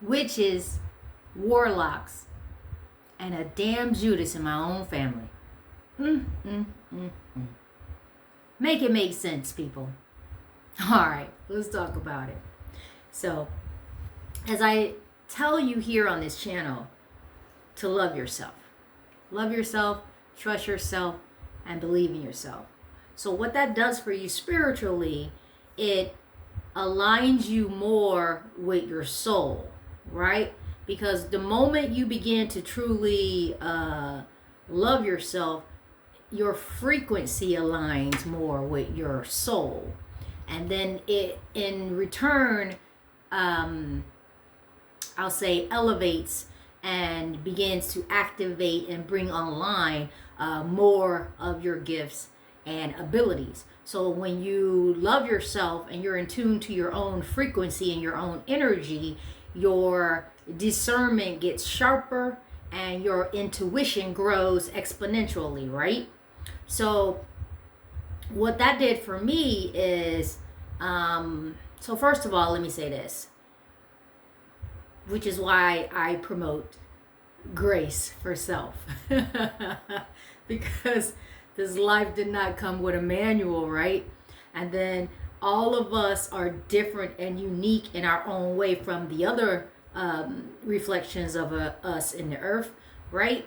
witches, warlocks, and a damn Judas in my own family. Mm, mm, mm, mm. Make it make sense, people. All right, let's talk about it. So, as I tell you here on this channel, to love yourself. Love yourself, trust yourself, and believe in yourself. So what that does for you spiritually, it aligns you more with your soul, right? Because the moment you begin to truly love yourself, your frequency aligns more with your soul. And then it, in return, I'll say elevates and begins to activate and bring online more of your gifts and abilities. So when you love yourself and you're in tune to your own frequency and your own energy, your discernment gets sharper and your intuition grows exponentially, right? So what that did for me is, so first of all, let me say this, which is why I promote grace for self. Because this life did not come with a manual, right? And then all of us are different and unique in our own way from the other reflections of us in the earth, right?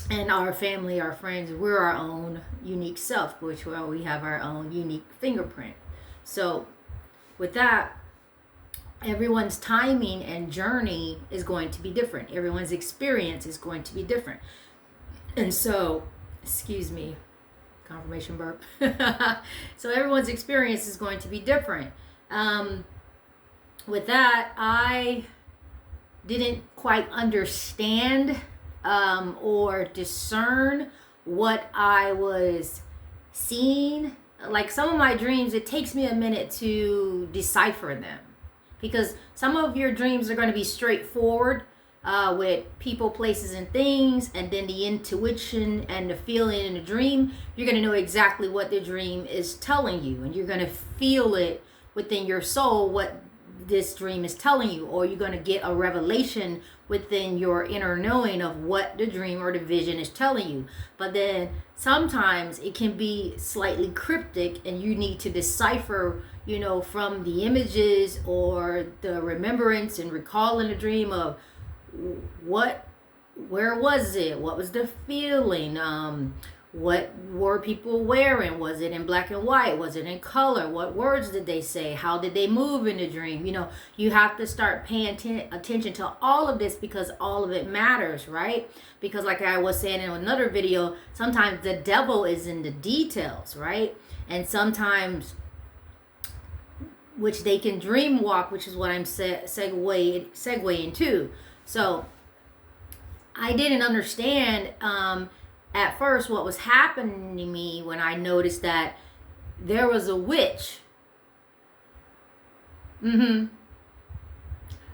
And our family, our friends, we're our own unique self, which, well, we have our own unique fingerprint. So with that, everyone's timing and journey is going to be different. Everyone's experience is going to be different. And so, excuse me, confirmation burp. So everyone's experience is going to be different. With that, I didn't quite understand or discern what I was seeing. Like some of my dreams, it takes me a minute to decipher them. Because some of your dreams are going to be straightforward with people, places, and things. And then the intuition and the feeling in the dream, you're going to know exactly what the dream is telling you. And you're going to feel it within your soul, what this dream is telling you. Or you're going to get a revelation within your inner knowing of what the dream or the vision is telling you. But then sometimes it can be slightly cryptic and you need to decipher, you know, from the images or the remembrance and recalling the dream of where was it? What was the feeling? What were people wearing? Was it in black and white? Was it in color? What words did they say? How did they move in the dream? You know, you have to start paying attention to all of this because all of it matters, right? Because like I was saying in another video, sometimes the devil is in the details, right? And sometimes, which they can dream walk, which is what I'm segueing to. So I didn't understand at first what was happening to me when I noticed that there was a witch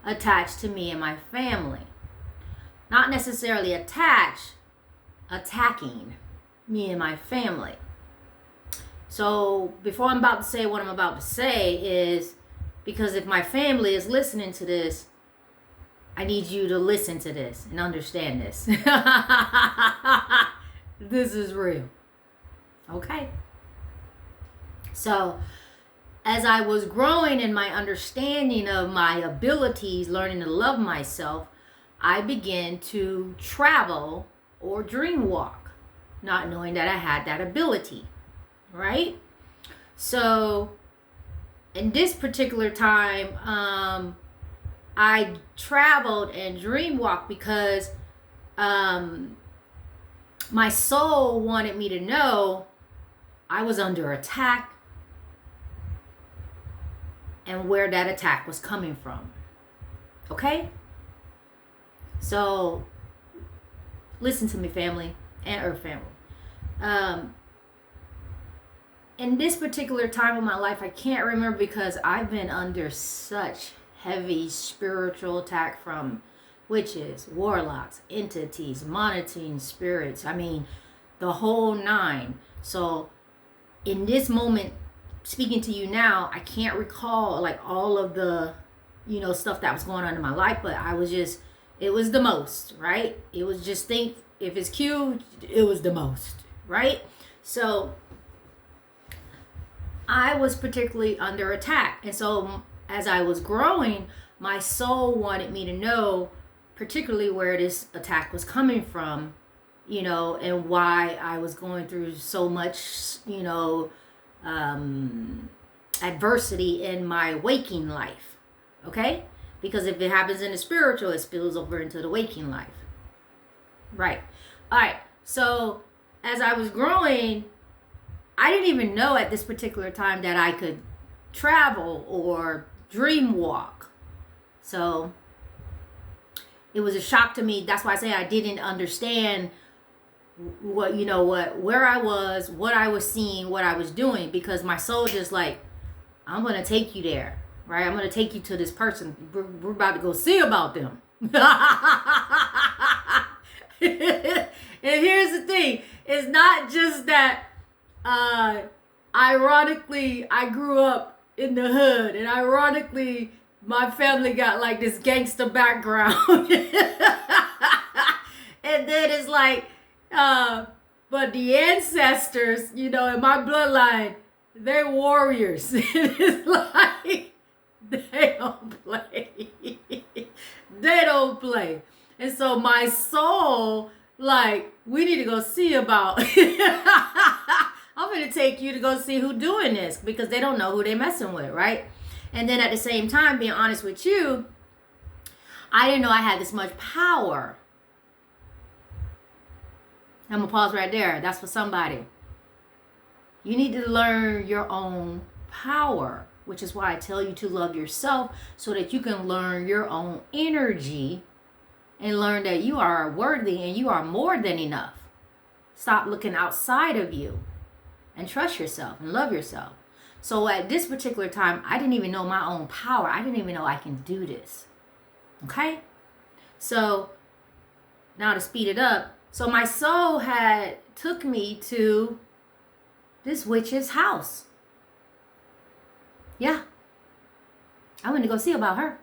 attached to me and my family. Not necessarily attacking me and my family. So before I'm about to say what I'm about to say is, because if my family is listening to this, I need you to listen to this and understand this. This is real. Okay? So, as I was growing in my understanding of my abilities, learning to love myself, I began to travel or dream walk, not knowing that I had that ability. Right? So, in this particular time, I traveled and dream walked because my soul wanted me to know I was under attack and where that attack was coming from. Okay? So, listen to me, family, and Earth family. In this particular time of my life, I can't remember because I've been under such heavy spiritual attack from witches, warlocks, entities, monitoring spirits. I mean, the whole nine. So in this moment, speaking to you now, I can't recall like all of the stuff that was going on in my life, but it was the most, right? It was just think, if it's Q, it was the most, right? So I was particularly under attack. And so as I was growing, my soul wanted me to know particularly where this attack was coming from, and why I was going through so much, adversity in my waking life. Okay? Because if it happens in the spiritual, it spills over into the waking life. Right. All right. So as I was growing, I didn't even know at this particular time that I could travel or dream walk. So it was a shock to me. That's why I say I didn't understand where I was, what I was seeing, what I was doing, because my soul just like, I'm going to take you there, right? I'm going to take you to this person. We're about to go see about them. And here's the thing. It's not just that, ironically, I grew up in the hood, and ironically, my family got like this gangster background. And then it's like, but the ancestors, in my bloodline, they're warriors. It's like, they don't play. They don't play. And so my soul, like, we need to go see about. I'm going to take you to go see who doing this, because they don't know who they messing with, right? And then at the same time, being honest with you, I didn't know I had this much power. I'm going to pause right there. That's for somebody. You need to learn your own power, which is why I tell you to love yourself, so that you can learn your own energy and learn that you are worthy and you are more than enough. Stop looking outside of you and trust yourself and love yourself. So at this particular time, I didn't even know my own power. I didn't even know I can do this. Okay? So now to speed it up. So my soul took me to this witch's house. Yeah. I went to go see about her.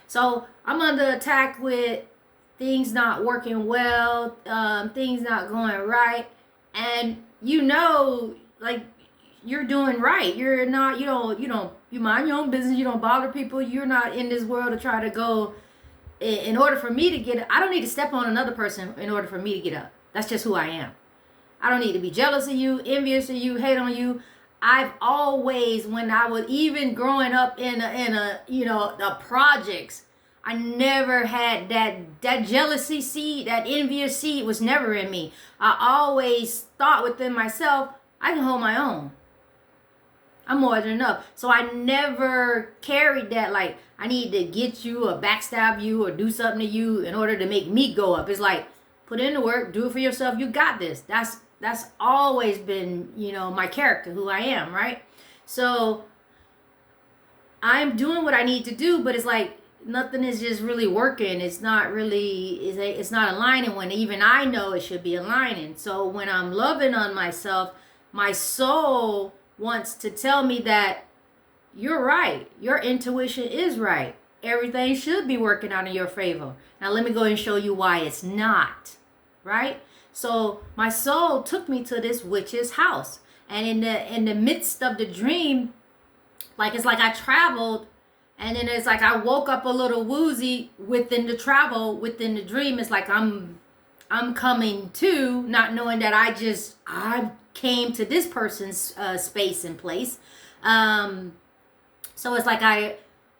So I'm under attack with things not working well, things not going right. And like, you're doing right. You're not, you mind your own business. You don't bother people. You're not in this world to try to go. In order for me to get up, I don't need to step on another person in order for me to get up. That's just who I am. I don't need to be jealous of you, envious of you, hate on you. I've always, when I was even growing up in the projects, I never had that jealousy seed, that envious seed was never in me. I always thought within myself, I can hold my own. I'm more than enough. So I never carried that, like, I need to get you or backstab you or do something to you in order to make me go up. It's like, put in the work, do it for yourself. You got this. That's always been, my character, who I am, right? So I'm doing what I need to do, but it's like nothing is just really working. It's not really, it's not aligning when even I know it should be aligning. So when I'm loving on myself, my soul wants to tell me that you're right. Your intuition is right. Everything should be working out in your favor. Now let me go and show you why it's not, right? So my soul took me to this witch's house. And in the midst of the dream, like, it's like I traveled, and then it's like I woke up a little woozy within the travel, within the dream. It's like I'm coming to, not knowing that I came to this person's space and place. So it's like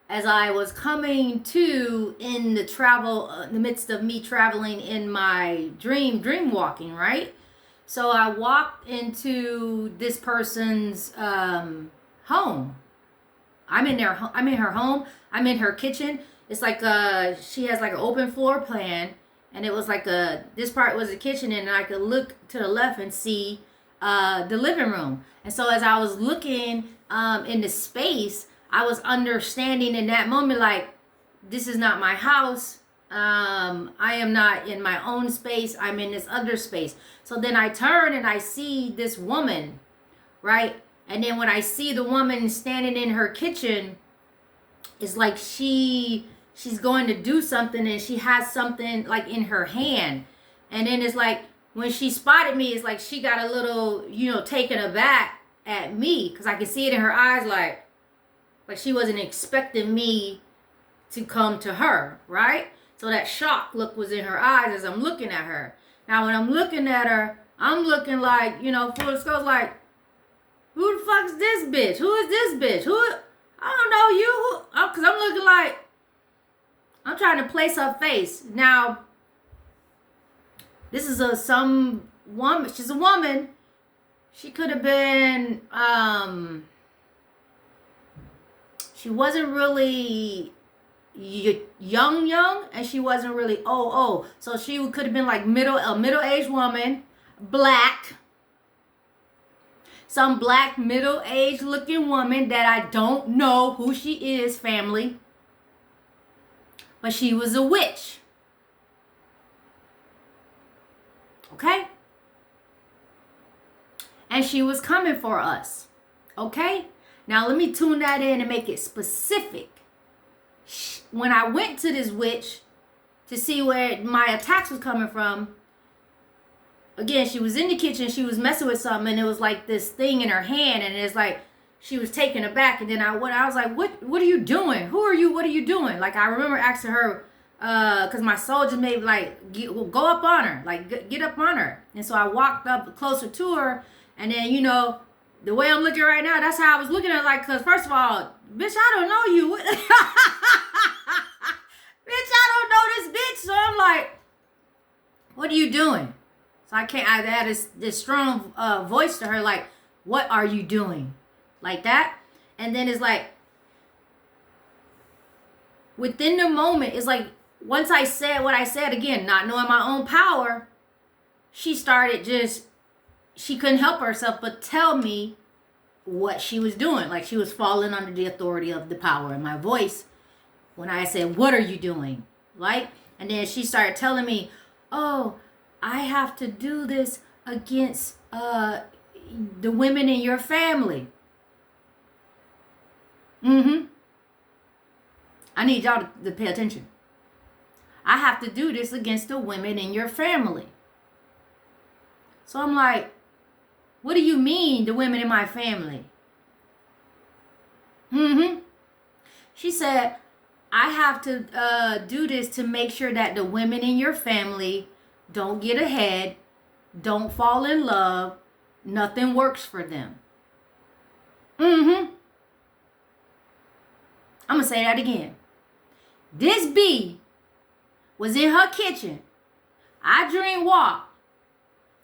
as I was coming to in the travel, in the midst of me traveling in my dream walking, right? So I walked into this person's home. I'm in her home. I'm in her kitchen. It's like she has like an open floor plan, and it was like this part was the kitchen, and I could look to the left and see the living room. And so as I was looking in the space, I was understanding in that moment, like, this is not my house. I am not in my own space. I'm in this other space. So then I turn and I see this woman, right? And then when I see the woman standing in her kitchen, it's like she's going to do something and she has something like in her hand. And then it's like when she spotted me, it's like she got a little, taken aback at me because I could see it in her eyes, like she wasn't expecting me to come to her, right? So that shock look was in her eyes as I'm looking at her. Now when I'm looking at her, I'm looking like, full of skulls, like, who the fuck's this bitch? Who is this bitch? I don't know you. Because I'm looking like, I'm trying to place her face. Now, this is some woman. She's a woman. She could have been, she wasn't really young, and she wasn't really old. So she could have been like a middle-aged woman, black. Some black middle-aged looking woman that I don't know who she is, family. But she was a witch. Okay? And she was coming for us. Okay? Now let me tune that in and make it specific. When I went to this witch to see where my attacks was coming from, again, she was in the kitchen, she was messing with something, and it was like this thing in her hand, and it's like she was taken aback. And then I was like, what are you doing? Who are you? What are you doing? Like, I remember asking her, because my soul just made like, go up on her, like get up on her. And so I walked up closer to her, and then, the way I'm looking right now, that's how I was looking at her, like, because first of all, bitch, I don't know you. Bitch, I don't know this bitch. So I'm like, what are you doing? So I had this strong voice to her, like, what are you doing? Like that. And then it's like, within the moment, it's like, once I said what I said, again, not knowing my own power, she started she couldn't help herself but tell me what she was doing. Like, she was falling under the authority of the power in my voice when I said, what are you doing? Like, and then she started telling me, oh, I have to do this against the women in your family. I need y'all to pay attention. I have to do this against the women in your family. So I'm like, what do you mean, the women in my family? She said, I have to do this to make sure that the women in your family don't get ahead, don't fall in love, nothing works for them. I'm going to say that again. This bee was in her kitchen. I dream walk.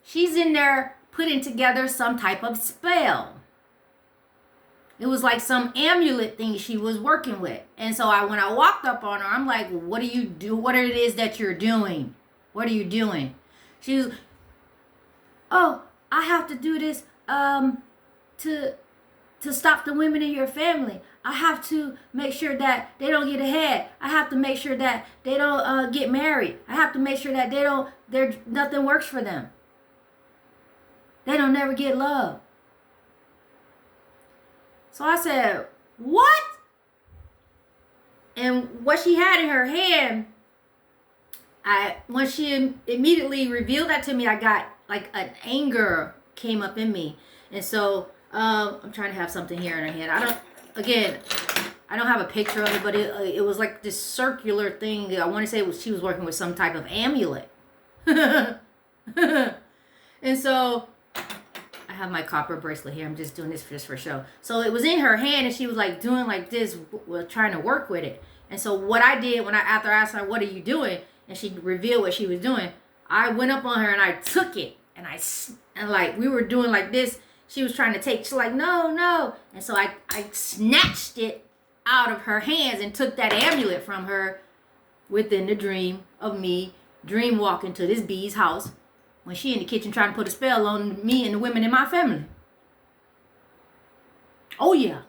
She's in there putting together some type of spell. It was like some amulet thing she was working with. And so when I walked up on her, I'm like, what do you do? What it is that you're doing? What are you doing? She was, oh, I have to do this to stop the women in your family. I have to make sure that they don't get ahead. I have to make sure that they don't get married. I have to make sure that nothing works for them. They don't never get love. So I said, what? And what she had in her hand, when she immediately revealed that to me, I got like an anger came up in me. And so I'm trying to have something here in her hand. I don't have a picture of it, but it was like this circular thing. I want to say she was working with some type of amulet. And so I have my copper bracelet here. I'm just doing this just for show. So it was in her hand, and she was like doing like this, trying to work with it. And so what I did after I asked her, what are you doing? And she revealed what she was doing. I went up on her and I took it, and like we were doing like this. She was trying to take, she's like, no. And so I snatched it out of her hands and took that amulet from her within the dream of me dream walking to this bee's house when she in the kitchen trying to put a spell on me and the women in my family. Oh yeah.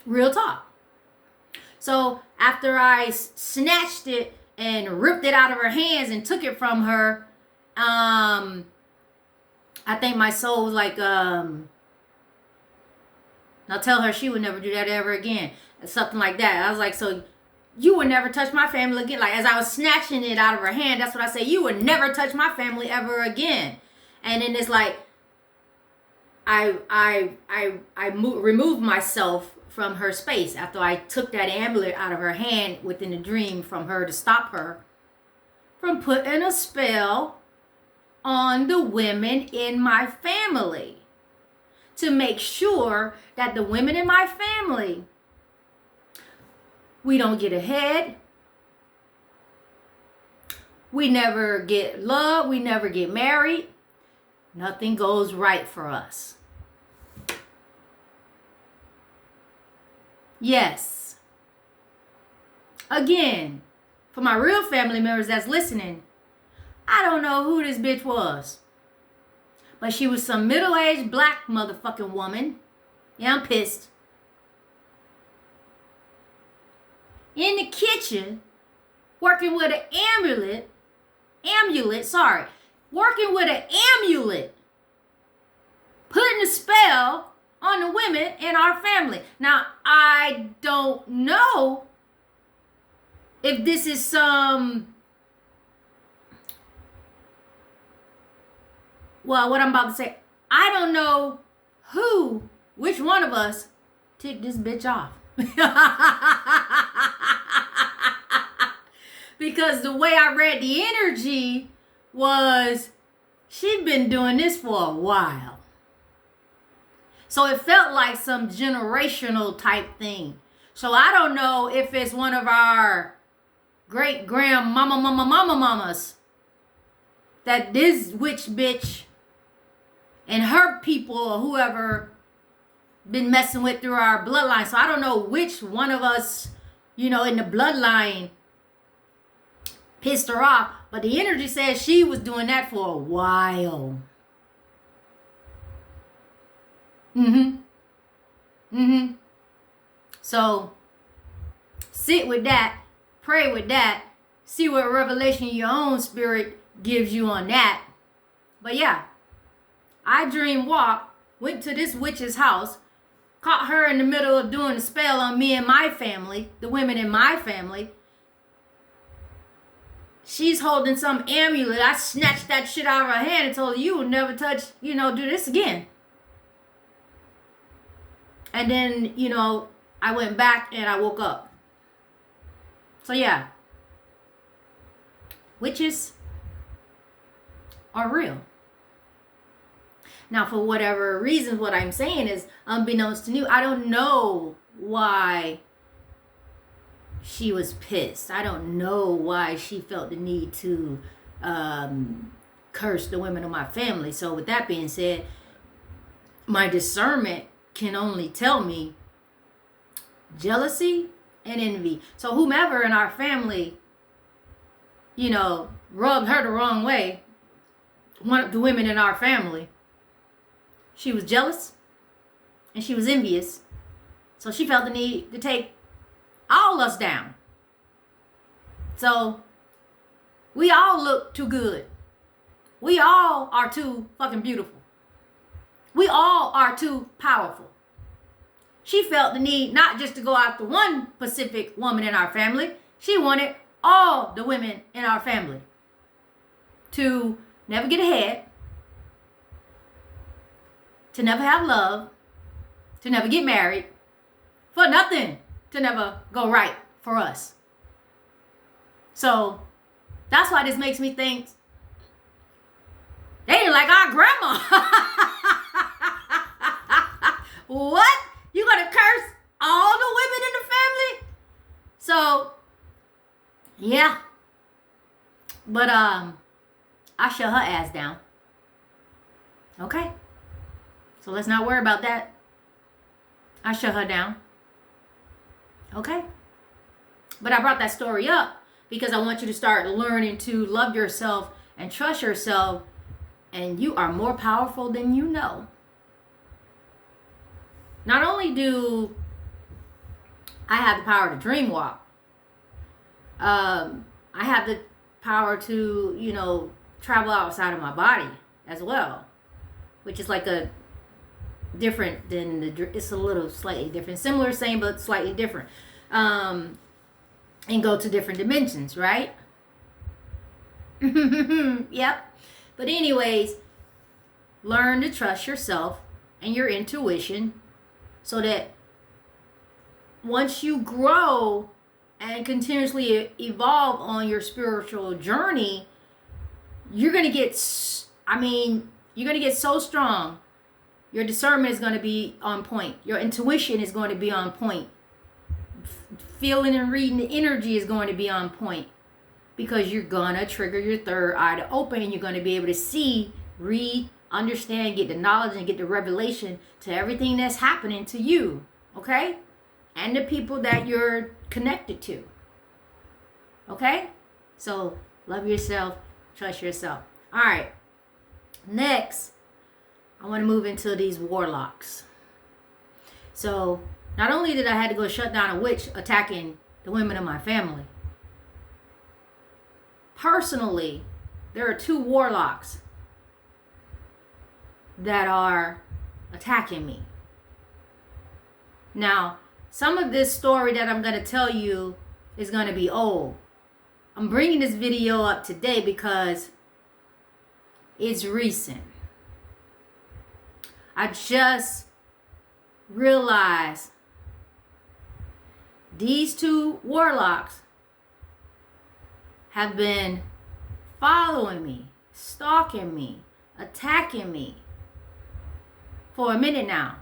Real talk. So after I snatched it and ripped it out of her hands and took it from her, I think my soul was like, Now tell her she would never do that ever again. Something like that. I was like, so you would never touch my family again. Like, as I was snatching it out of her hand, that's what I say. You would never touch my family ever again. And then it's like, I removed myself from her space after I took that amulet out of her hand within the dream from her to stop her from putting a spell on the women in my family, to make sure that the women in my family, we don't get ahead, we never get love, we never get married, nothing goes right for us. Yes. Again, for my real family members that's listening, I don't know who this bitch was, but she was some middle-aged black motherfucking woman. Yeah, I'm pissed. In the kitchen, working with an amulet, putting a spell on the women in our family. Now, I don't know if this is what I'm about to say, I don't know which one of us ticked this bitch off. Because the way I read the energy was, she'd been doing this for a while. So it felt like some generational type thing. So I don't know if it's one of our great mamas that this witch bitch and her people or whoever been messing with through our bloodline. So I don't know which one of us, in the bloodline pissed her off. But the energy says she was doing that for a while. So sit with that, pray with that, see what revelation your own spirit gives you on that. But yeah, I dream walk, went to this witch's house, caught her in the middle of doing a spell on me and my family, the women in my family. She's holding some amulet. I snatched that shit out of her hand and told her, you will never touch, do this again. And then, I went back and I woke up. So yeah, witches are real. Now, for whatever reasons, what I'm saying is, unbeknownst to you, I don't know why she was pissed. I don't know why she felt the need to curse the women of my family. So with that being said, my discernment can only tell me jealousy and envy. So whomever in our family, rubbed her the wrong way, one of the women in our family, she was jealous and she was envious. So she felt the need to take all us down. So we all look too good. We all are too fucking beautiful. We all are too powerful. She felt the need not just to go after one specific woman in our family. She wanted all the women in our family to never get ahead, to never have love, to never get married, for nothing to never go right for us. So that's why this makes me think they didn't like our grandma. What? You gonna curse all the women in the family? So yeah. But I shut her ass down. Okay. So let's not worry about that. I shut her down. Okay. But I brought that story up because I want you to start learning to love yourself and trust yourself. And you are more powerful than you know. Not only do I have the power to dream walk, I have the power to, travel outside of my body as well, which is like a different than it's a little slightly different. Similar, same, but slightly different. And go to different dimensions, right? Yep. But anyways, learn to trust yourself and your intuition so that once you grow and continuously evolve on your spiritual journey, you're going to get, you're going to get so strong. Your discernment is going to be on point. Your intuition is going to be on point. Feeling and reading the energy is going to be on point, because you're going to trigger your third eye to open, and you're going to be able to see, read, understand, get the knowledge, and get the revelation to everything that's happening to you, okay? And the people that you're connected to, okay? So love yourself, trust yourself. All right, next, I want to move into these warlocks. So not only did I have to go shut down a witch attacking the women in my family, personally, there are 2 warlocks that are attacking me. Now, some of this story that I'm going to tell you is going to be old. I'm bringing this video up today because it's recent. I just realized these 2 warlocks have been following me, stalking me, attacking me for a minute now.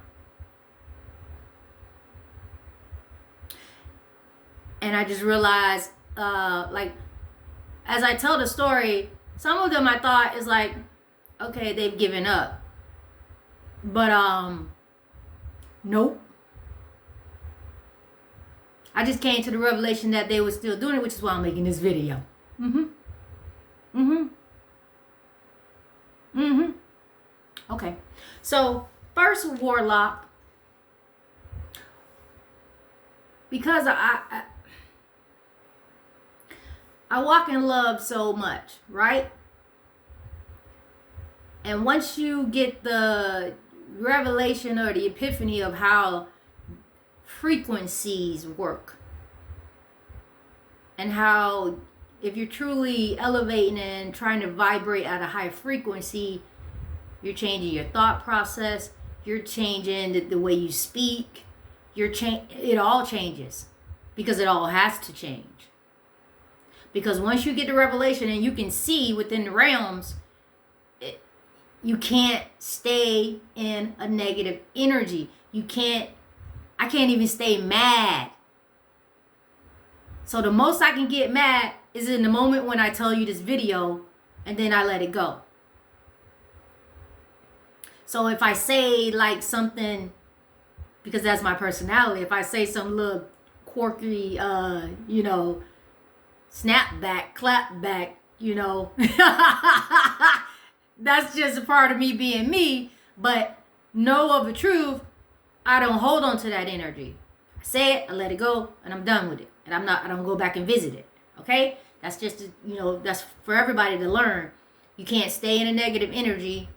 And I just realized, as I tell the story, some of them I thought is like, okay, they've given up. But, nope. I just came to the revelation that they were still doing it, which is why I'm making this video. Okay. So, first warlock, because I walk in love so much, right? And once you get the revelation or the epiphany of how frequencies work, and how if you're truly elevating and trying to vibrate at a high frequency, you're changing your thought process, you're changing the way you speak, it all changes, because it all has to change. Because once you get the revelation and you can see within the realms, you can't stay in a negative energy. I can't even stay mad. So the most I can get mad is in the moment when I tell you this video, and then I let it go. So if I say like something, because that's my personality, if I say some little quirky, snap back, clap back, that's just a part of me being me. But know of the truth, I don't hold on to that energy. I say it, I let it go, and I'm done with it. And I don't go back and visit it. Okay? That's just, that's for everybody to learn. You can't stay in a negative energy.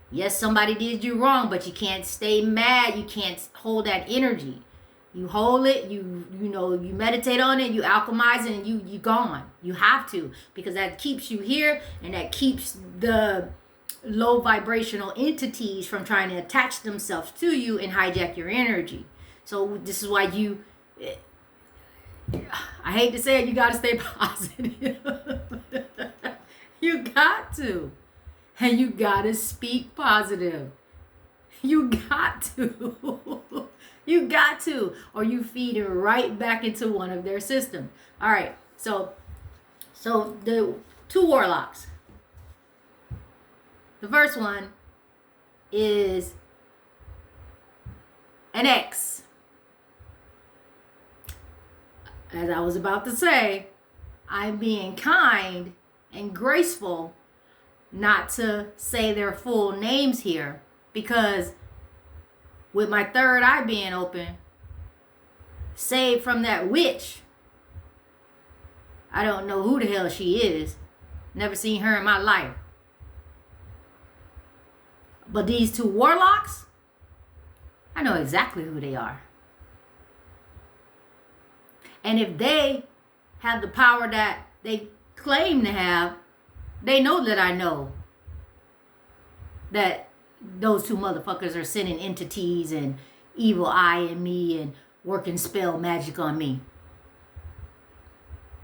Yes, somebody did you wrong, but you can't stay mad. You can't hold that energy. You hold it, you meditate on it, you alchemize it, and you gone. You have to, because that keeps you here, and that keeps the low vibrational entities from trying to attach themselves to you and hijack your energy. So this is why I hate to say it, you got to stay positive. You got to. And you got to speak positive. You got to. You got to. Or you feed it right back into one of their systems. All right. So the 2 warlocks. The first one is an ex. As I was about to say, I'm being kind and graceful not to say their full names here, because with my third eye being open, saved from that witch, I don't know who the hell she is. Never seen her in my life. But these 2 warlocks, I know exactly who they are. And if they have the power that they claim to have, they know that I know that those two motherfuckers are sending entities and evil eye in me and working spell magic on me.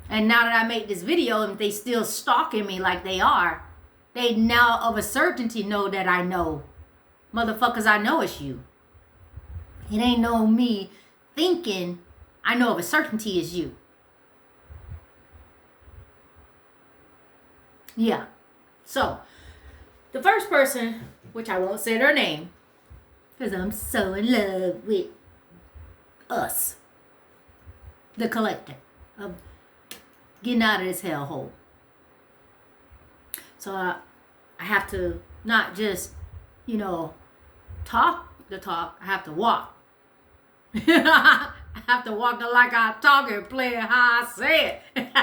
And now that I make this video, and they still stalking me like they are, they now of a certainty know that I know. Motherfuckers, I know it's you. It ain't no me thinking. I know of a certainty it's you. Yeah. So, the first person, which I won't say their name, because I'm so in love with us, the collective of getting out of this hellhole. So I have to not just, talk the talk. I have to walk. I have to walk the like I talk and play it how I say it.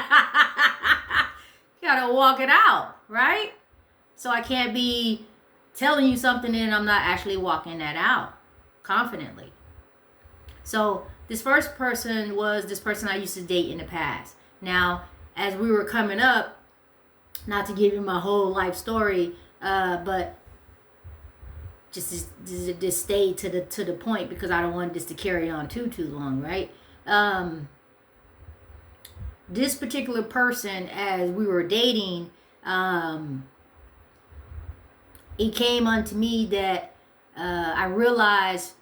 Gotta walk it out, right? So I can't be telling you something and I'm not actually walking that out confidently. So this first person was this person I used to date in the past. Now, as we were coming up, not to give you my whole life story, but just stay to the point because I don't want this to carry on too long, right? This particular person, as we were dating, it came unto me that I realized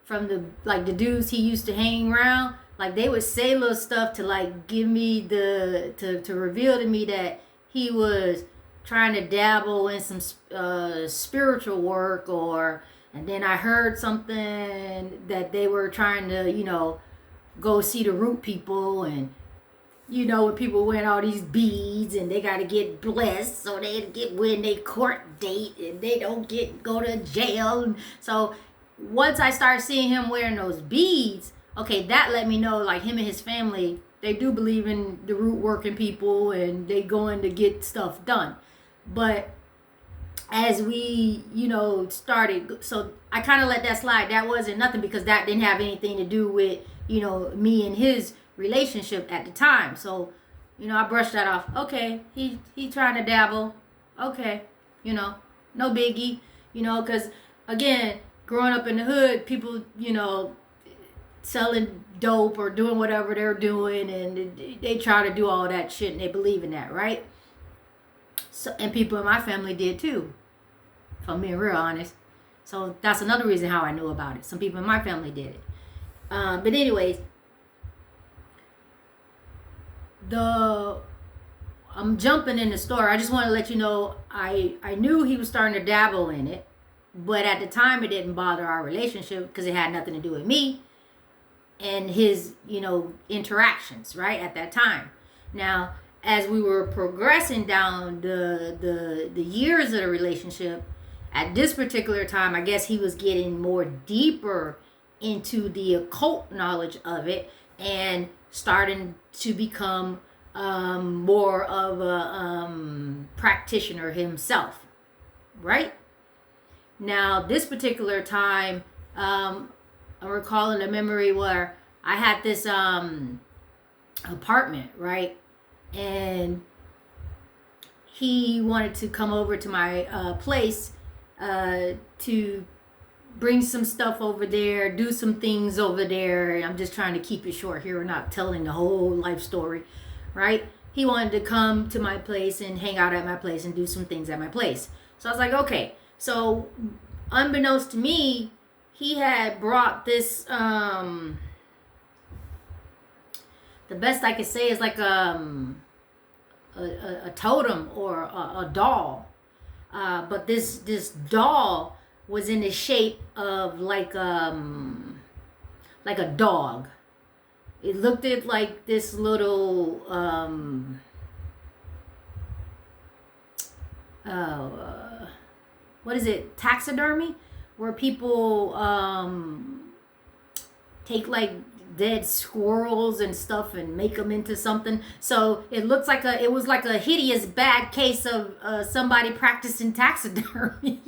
from the dudes he used to hang around, like they would say little stuff to like give me to reveal to me that he was trying to dabble in some spiritual work, and then I heard something that they were trying to go see the root people, and when people win all these beads and they got to get blessed so they win their court date and they don't go to jail. So once I started seeing him wearing those beads, okay, that let me know like him and his family, they do believe in the root working people and they going to get stuff done. But as we, started, so I kind of let that slide. That wasn't nothing because that didn't have anything to do with, me and his relationship at the time. So, I brushed that off. Okay, he trying to dabble. Okay, no biggie. Because again, growing up in the hood, people, selling dope or doing whatever they're doing, and they try to do all that shit and they believe in that, right? So, and people in my family did too, if I'm being real honest. So that's another reason how I knew about it. Some people in my family did it. But anyways, I'm jumping in the story. I just want to let you know I knew he was starting to dabble in it, but at the time it didn't bother our relationship because it had nothing to do with me and his interactions right at that time. Now, as we were progressing down the years of the relationship, at this particular time, I guess he was getting more deeper into the occult knowledge of it and starting to become more of a practitioner himself, right? Now, this particular time, I'm recalling a memory where I had this apartment, right? And he wanted to come over to my place to bring some stuff over there, do some things over there. I'm just trying to keep it short here. We're not telling the whole life story, right? He wanted to come to my place and hang out at my place and do some things at my place. So I was like, okay. So unbeknownst to me, he had brought this, the best I could say is like a totem or a doll. But this doll was in the shape of like a dog. It looked at like this little what is it, taxidermy, where people take like dead squirrels and stuff and make them into something. So it looks like it was like a hideous bad case of somebody practicing taxidermy.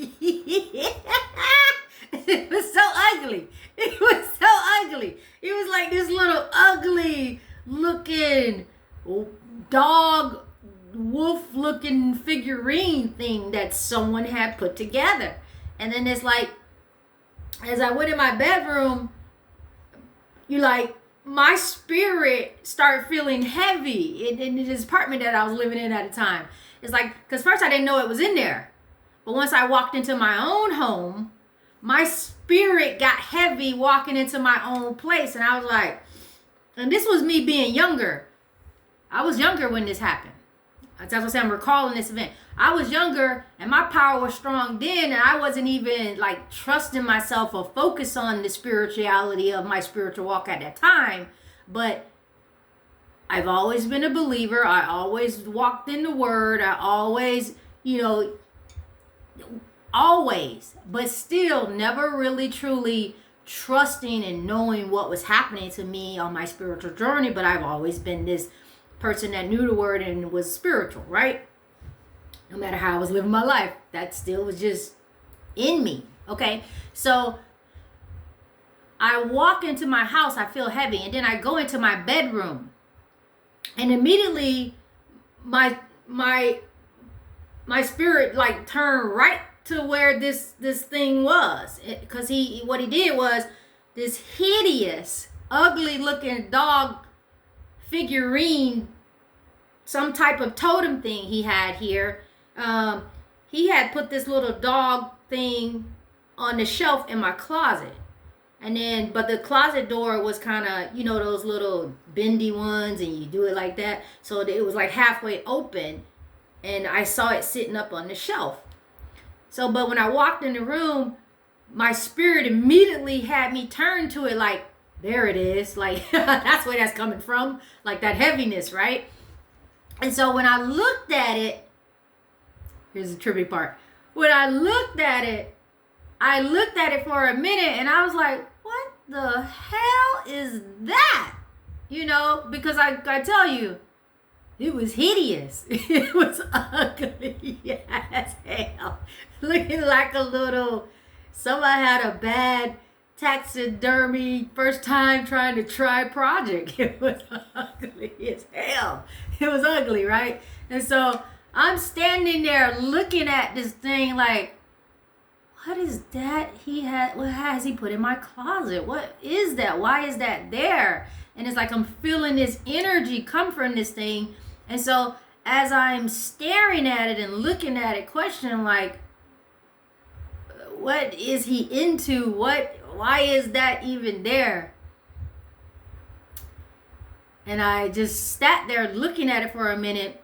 It was so ugly. It was so ugly. It was like this little ugly looking dog, wolf looking figurine thing that someone had put together. And then it's like, as I went in my bedroom, my spirit started feeling heavy in this apartment that I was living in at the time. It's like, because first I didn't know it was in there. But once I walked into my own home, my spirit got heavy walking into my own place. And I was like, and this was me being younger. I was younger when this happened. That's what I'm saying. I'm recalling this event. I was younger and my power was strong then. And I wasn't even like trusting myself or focus on the spirituality of my spiritual walk at that time. But I've always been a believer. I always walked in the word. I always, always, but still never really truly trusting and knowing what was happening to me on my spiritual journey. But I've always been this person that knew the word and was spiritual, right? No matter how I was living my life, that still was just in me. Okay, so I walk into my house, I feel heavy, and then I go into my bedroom, and immediately my spirit like turned right to where this thing was, because what he did was this hideous, ugly looking dog figurine, some type of totem thing he had here. He had put this little dog thing on the shelf in my closet. But the closet door was kind of, those little bendy ones, and you do it like that. So it was like halfway open, and I saw it sitting up on the shelf. So, but when I walked in the room, my spirit immediately had me turn to it like, there it is. Like, that's where that's coming from. Like that heaviness, right? And so when I looked at it, here's the trippy part. When I looked at it for a minute, and I was like, what the hell is that? Because I tell you, it was hideous. It was ugly as hell. Looking like somebody had a bad taxidermy first time trying to try project. It was ugly as hell. It was ugly, right? And so I'm standing there looking at this thing like, what is that what has he put in my closet? What is that? Why is that there? And it's like I'm feeling this energy come from this thing. And so as I'm staring at it and looking at it, questioning like, what is he into? Why is that even there? And I just sat there looking at it for a minute.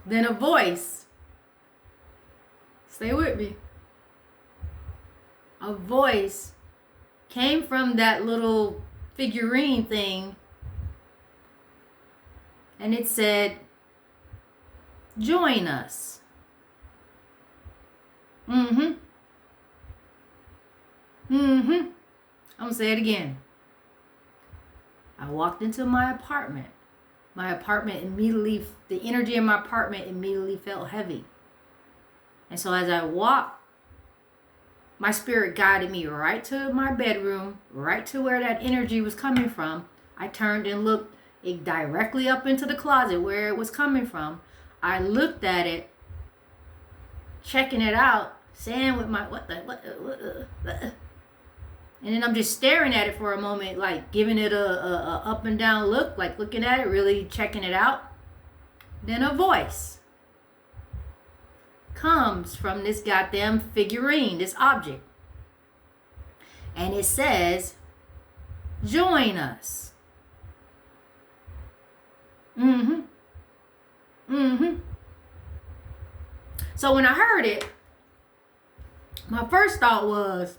Then a voice, stay with me. A voice came from that little figurine thing, and it said, join us. I'm gonna say it again. I walked into my apartment. My apartment immediately, the energy in my apartment immediately felt heavy. And so as I walked, my spirit guided me right to my bedroom, right to where that energy was coming from. I turned and looked directly up into the closet where it was coming from. I looked at it, checking it out, saying with my, and then I'm just staring at it for a moment, like giving it a up and down look, like looking at it, really checking it out. Then a voice comes from this goddamn figurine, this object. And it says, join us. So when I heard it, my first thought was,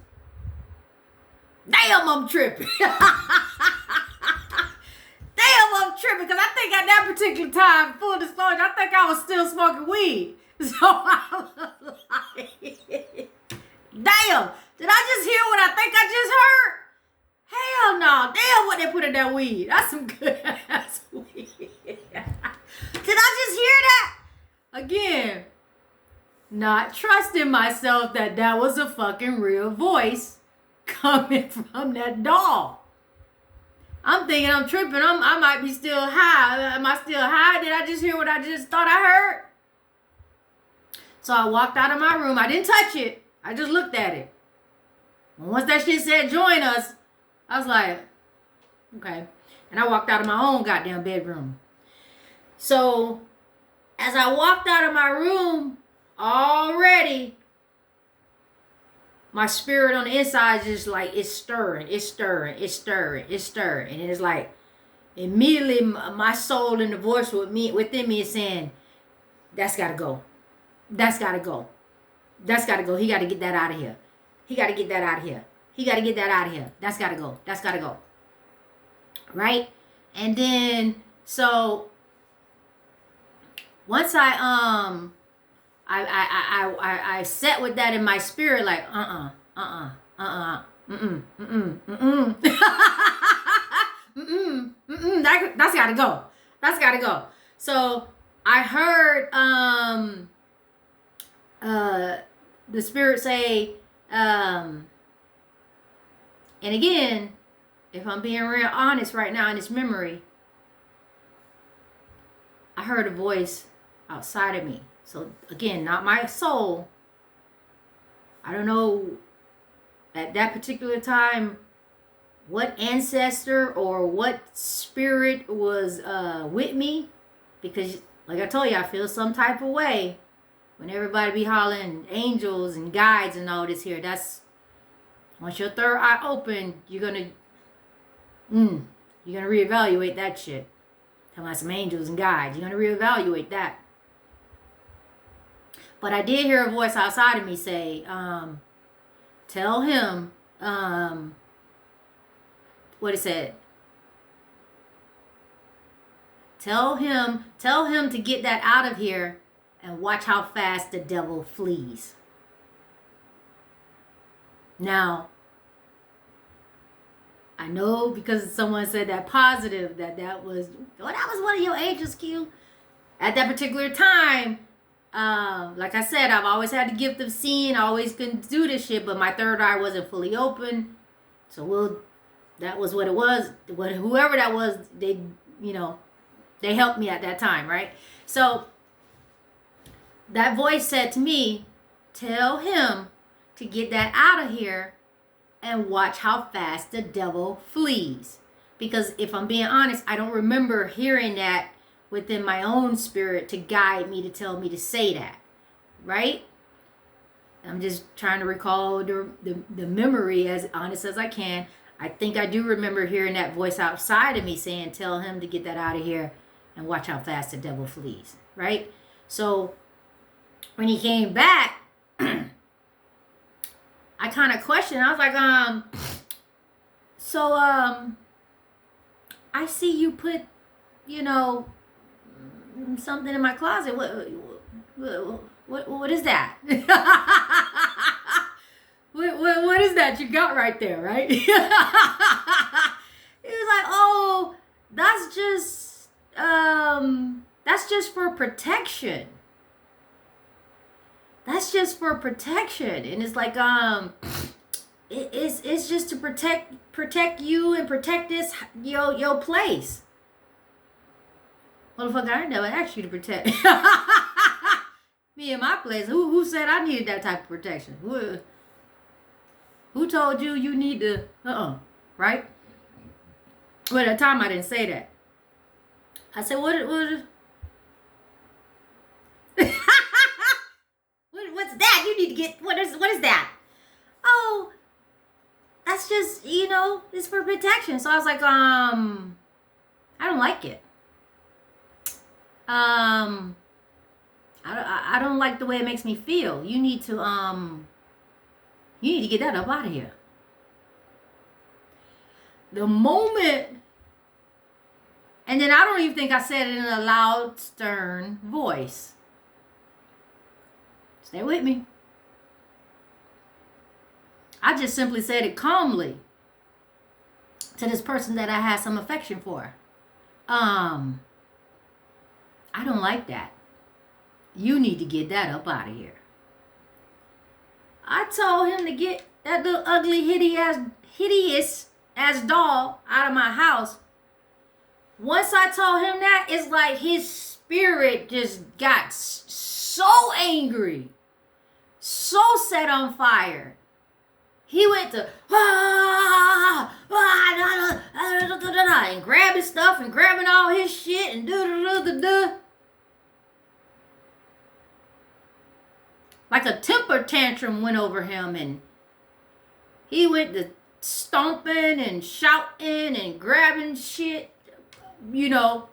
damn, I'm tripping. Damn, I'm tripping. Because I think at that particular time, full disclosure, I think I was still smoking weed. So I was like, damn, did I just hear what I think I just heard? Hell no. Damn, what they put in that weed. That's some good ass weed. Did I just hear that? Again, not trusting myself that that was a fucking real voice coming from that doll. I'm thinking I'm tripping. I might be still high. Am I still high? Did I just hear what I just thought I heard? So I walked out of my room. I didn't touch it. I just looked at it. And once that shit said join us, I was like, okay. And I walked out of my own goddamn bedroom. So as I walked out of my room, already my spirit on the inside is just like, it's stirring. And it's like, immediately my soul and the voice within me is saying, that's got to go. That's got to go. That's got to go. He got to get that out of here. He got to get that out of here. He got to get that out of here. That's got to go. That's got to go. Right? And then, so once I sat with that in my spirit, like, that's got to go. That's got to go. So I heard, the spirit say, and again, if I'm being real honest right now in this memory, I heard a voice outside of me. So again, not my soul. I don't know at that particular time what ancestor or what spirit was with me, because like I told you, I feel some type of way when everybody be hollering angels and guides and all this here. That's once your third eye open, you're gonna reevaluate that shit. Talking about some angels and guides, you're gonna reevaluate that. But I did hear a voice outside of me say, tell him, what it said. Tell him to get that out of here and watch how fast the devil flees. Now, I know because someone said that positive, that was one of your angels, Q. At that particular time, like I said, I've always had the gift of seeing. I always couldn't do this shit, but my third eye wasn't fully open. So that was what it was. Whoever that was, they helped me at that time, right? So that voice said to me, tell him to get that out of here and watch how fast the devil flees. Because if I'm being honest, I don't remember hearing that within my own spirit to guide me, to tell me to say that, right? I'm just trying to recall the memory as honest as I can. I think I do remember hearing that voice outside of me saying, tell him to get that out of here and watch how fast the devil flees, right? So when he came back, I kind of questioned. I was like, I see you put, something in my closet. What is that? what is that you got right there, right? He was like, oh, that's just for protection. That's just for protection. And it's like, it's just to protect you and protect this, your place. Motherfucker, I never asked you to protect me and my place. Who said I needed that type of protection? Who told you need to, right? Well, at the time I didn't say that. I said, what what's that? You need to get, what is that? Oh, that's just, it's for protection. So I was like, I don't like it. I don't like the way it makes me feel. You need to get that up out of here. The moment, and then I don't even think I said it in a loud, stern voice. Stay with me. I just simply said it calmly to this person that I had some affection for. I don't like that. You need to get that up out of here. I told him to get that little ugly, hideous ass doll out of my house. Once I told him that, it's like his spirit just got so angry, so set on fire. He went to and grabbing stuff and grabbing all his shit and like a temper tantrum went over him, and he went to stomping and shouting and grabbing shit, you know.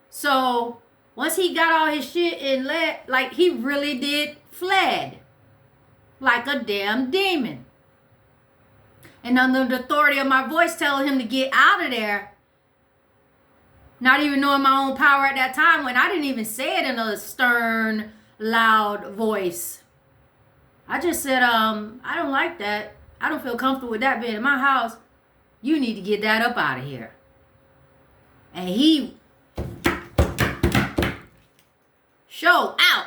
So once he got all his shit and like he really did fled like a damn demon. And under the authority of my voice telling him to get out of there, not even knowing my own power at that time, when I didn't even say it in a stern, loud voice. I just said, I don't like that. I don't feel comfortable with that being in my house. You need to get that up out of here. And he showed out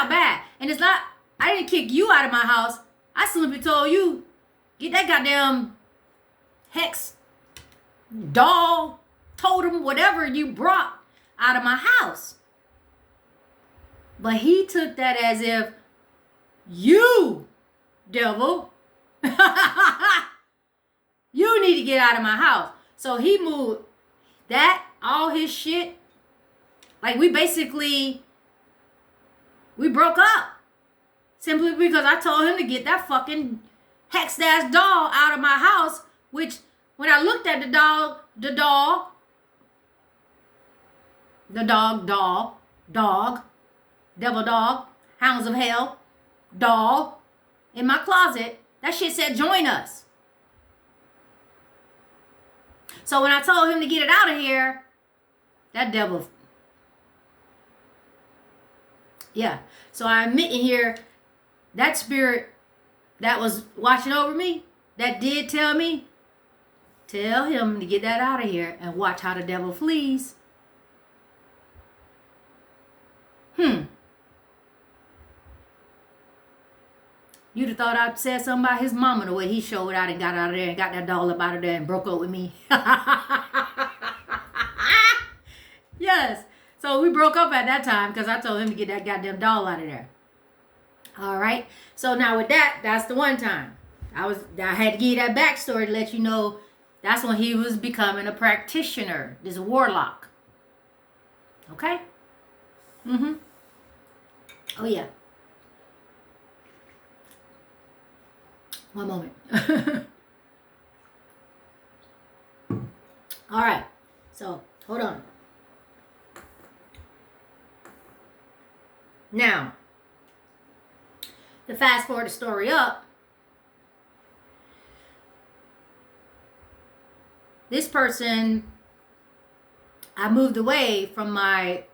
bad. And it's not, I didn't kick you out of my house. I simply told you, get that goddamn hex, doll, totem, whatever you brought out of my house. But he took that as if, you, devil, you need to get out of my house. So he moved that, all his shit. Like we broke up. Simply because I told him to get that fucking hexed ass doll out of my house. Which, when I looked at the dog, devil dog, hounds of hell, doll, in my closet, that shit said join us. So when I told him to get it out of here, that devil, yeah. So I admit in here, that spirit that was watching over me, that did tell me, tell him to get that out of here and watch how the devil flees. You'd have thought I'd said something about his mama the way he showed out and got out of there and got that doll up out of there and broke up with me. Yes. So we broke up at that time because I told him to get that goddamn doll out of there. All right. So now with that, that's the one time. I had to give you that backstory to let you know that's when he was becoming a practitioner, this warlock. Okay? Oh, yeah. One moment. All right. So, hold on. Now, to fast forward the story up, this person, I moved away from my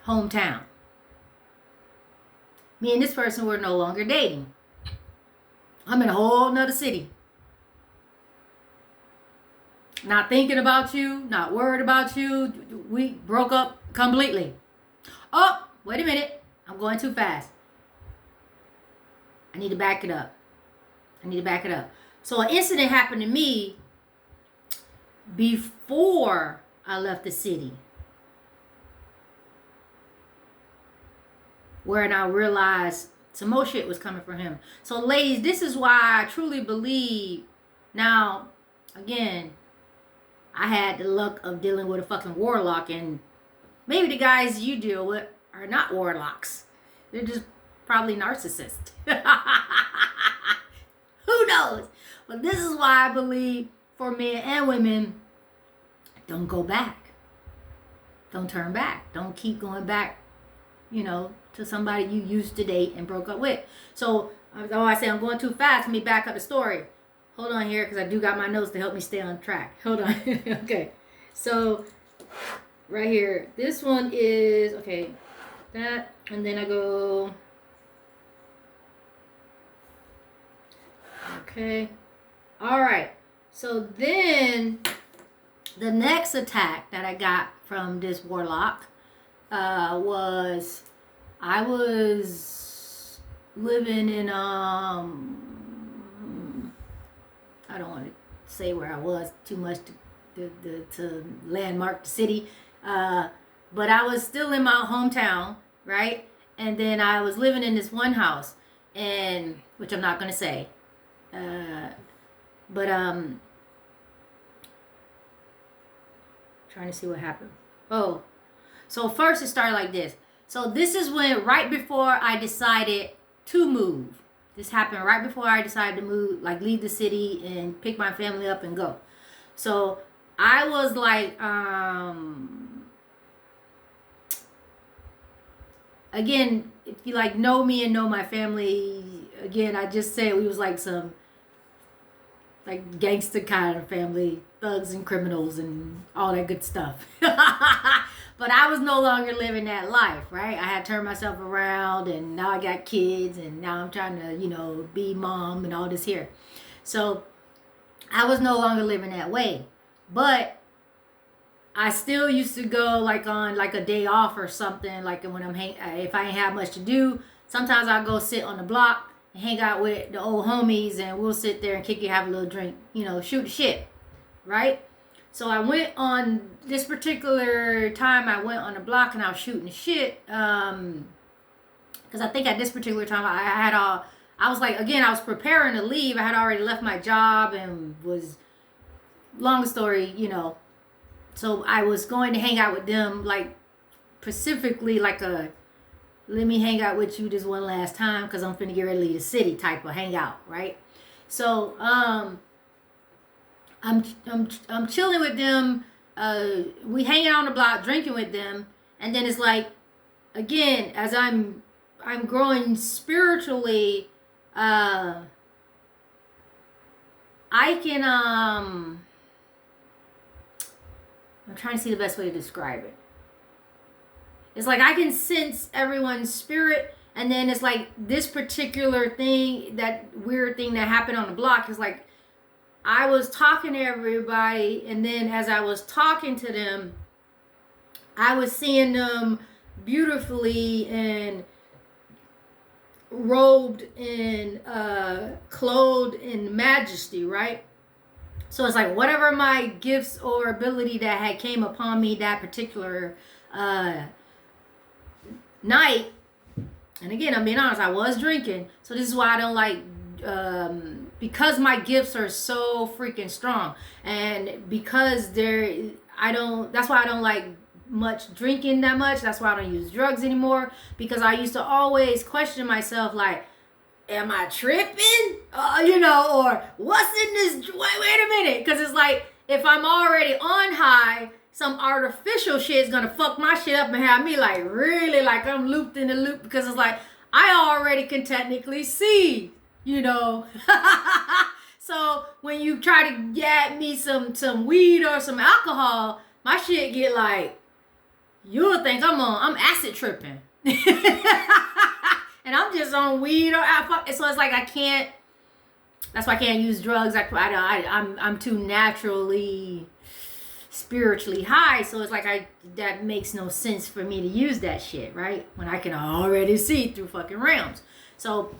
hometown. Me and this person were no longer dating. I'm in a whole nother city. Not thinking about you, not worried about you. We broke up completely. Oh, wait a minute. I'm going too fast. I need to back it up. So an incident happened to me before I left the city, where I realized some more shit was coming from him. So ladies, this is why I truly believe, now, again, I had the luck of dealing with a fucking warlock, and maybe the guys you deal with are not warlocks. They're just probably narcissists. Who knows? But this is why I believe for men and women, don't go back. Don't turn back. Don't keep going back, to somebody you used to date and broke up with. So, I say I'm going too fast. Let me back up the story. Hold on here, because I do got my notes to help me stay on track. Hold on. Okay. So, right here. This one is, okay, that. And then I go, okay. All right. So, then the next attack that I got from this warlock was I was living in I don't want to say where I was too much to landmark the city, but I was still in my hometown, right? And then I was living in this one house, and which I'm not gonna say, but trying to see what happened. Oh, so first it started like this. So this is when right before I decided to move. This happened right before I decided to move, like leave the city and pick my family up and go. So I was like, again, if you like know me and know my family, again, I just said we was like some like gangster kind of family, thugs and criminals and all that good stuff. But I was no longer living that life, right? I had turned myself around, and now I got kids, and now I'm trying to, be mom and all this here. So I was no longer living that way. But I still used to go like on like a day off or something, like when if I ain't have much to do, sometimes I'll go sit on the block and hang out with the old homies, and we'll sit there and kick it, have a little drink, shoot the shit, right? So I went on this particular time, I went on the block and I was shooting shit. Because I think at this particular time I was like, again, I was preparing to leave. I had already left my job and was, long story, So I was going to hang out with them, like specifically like a, let me hang out with you this one last time because I'm finna get ready to leave the city type of hangout, right? So, I'm chilling with them. We hanging out on the block, drinking with them, and then it's like, again, as I'm growing spiritually, I can I'm trying to see the best way to describe it. It's like I can sense everyone's spirit, and then it's like this particular thing, that weird thing that happened on the block is like, I was talking to everybody, and then as I was talking to them, I was seeing them beautifully and robed in, clothed in majesty, right? So it's like whatever my gifts or ability that had came upon me that particular night, and again, I'm being honest, I was drinking, so this is why I don't like, because my gifts are so freaking strong, and because that's why I don't like much drinking that much. That's why I don't use drugs anymore, because I used to always question myself, like, am I tripping? Or what's in this? Wait a minute. Because it's like, if I'm already on high, some artificial shit is going to fuck my shit up and have me like really like I'm looped in the loop, because it's like, I already can technically see, So when you try to get me some weed or some alcohol, my shit get like, you'll think I'm acid tripping. And I'm just on weed or alcohol. So it's like I can't, that's why I can't use drugs. I'm too naturally spiritually high. So it's like that makes no sense for me to use that shit, right? When I can already see through fucking realms. So,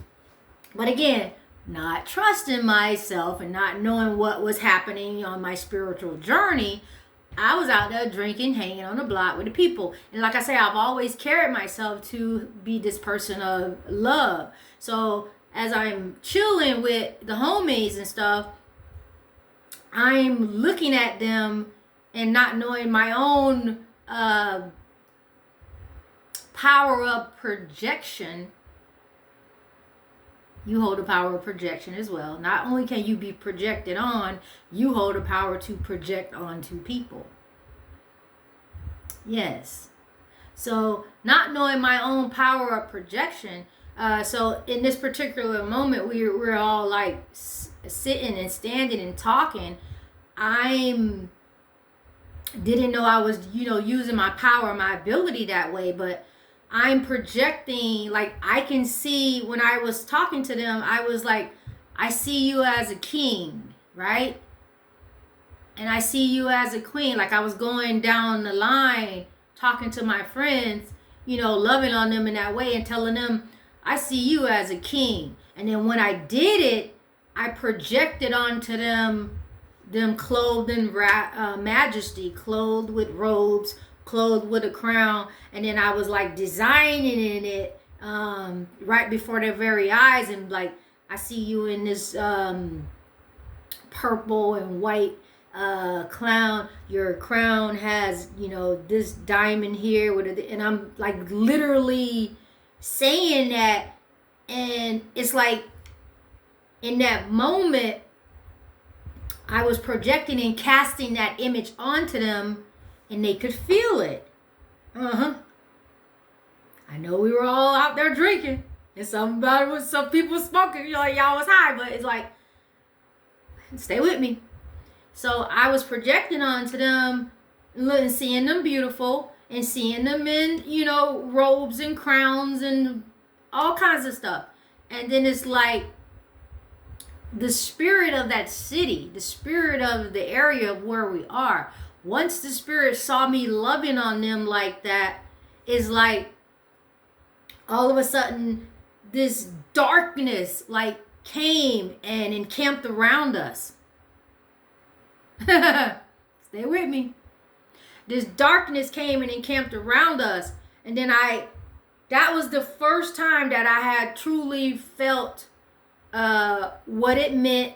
but again, not trusting myself and not knowing what was happening on my spiritual journey, I was out there drinking, hanging on the block with the people. And like I say, I've always carried myself to be this person of love. So as I'm chilling with the homies and stuff, I'm looking at them and not knowing my own power of projection. You hold the power of projection as well. Not only can you be projected on, you hold the power to project onto people. Yes. So not knowing my own power of projection. So in this particular moment, we're all like sitting and standing and talking. I didn't know I was, using my power, my ability that way, but I'm projecting, like I can see when I was talking to them, I was like, I see you as a king, right? And I see you as a queen. Like I was going down the line talking to my friends, loving on them in that way and telling them, I see you as a king. And then when I did it, I projected onto them clothed in majesty, clothed with robes, clothed with a crown. And then I was like designing it right before their very eyes. And like, I see you in this purple and white crown. Your crown has, this diamond here with it. And I'm like literally saying that. And it's like in that moment, I was projecting and casting that image onto them, and they could feel it. I know we were all out there drinking, and some people smoking. You're like, y'all was high, but it's like, stay with me. So I was projecting onto them, and seeing them beautiful, and seeing them in, robes and crowns and all kinds of stuff. And then it's like, the spirit of that city, the spirit of the area of where we are, once the spirit saw me loving on them like that, is like all of a sudden this darkness like came and encamped around us. Stay with me. This darkness came and encamped around us. And then that was the first time that I had truly felt what it meant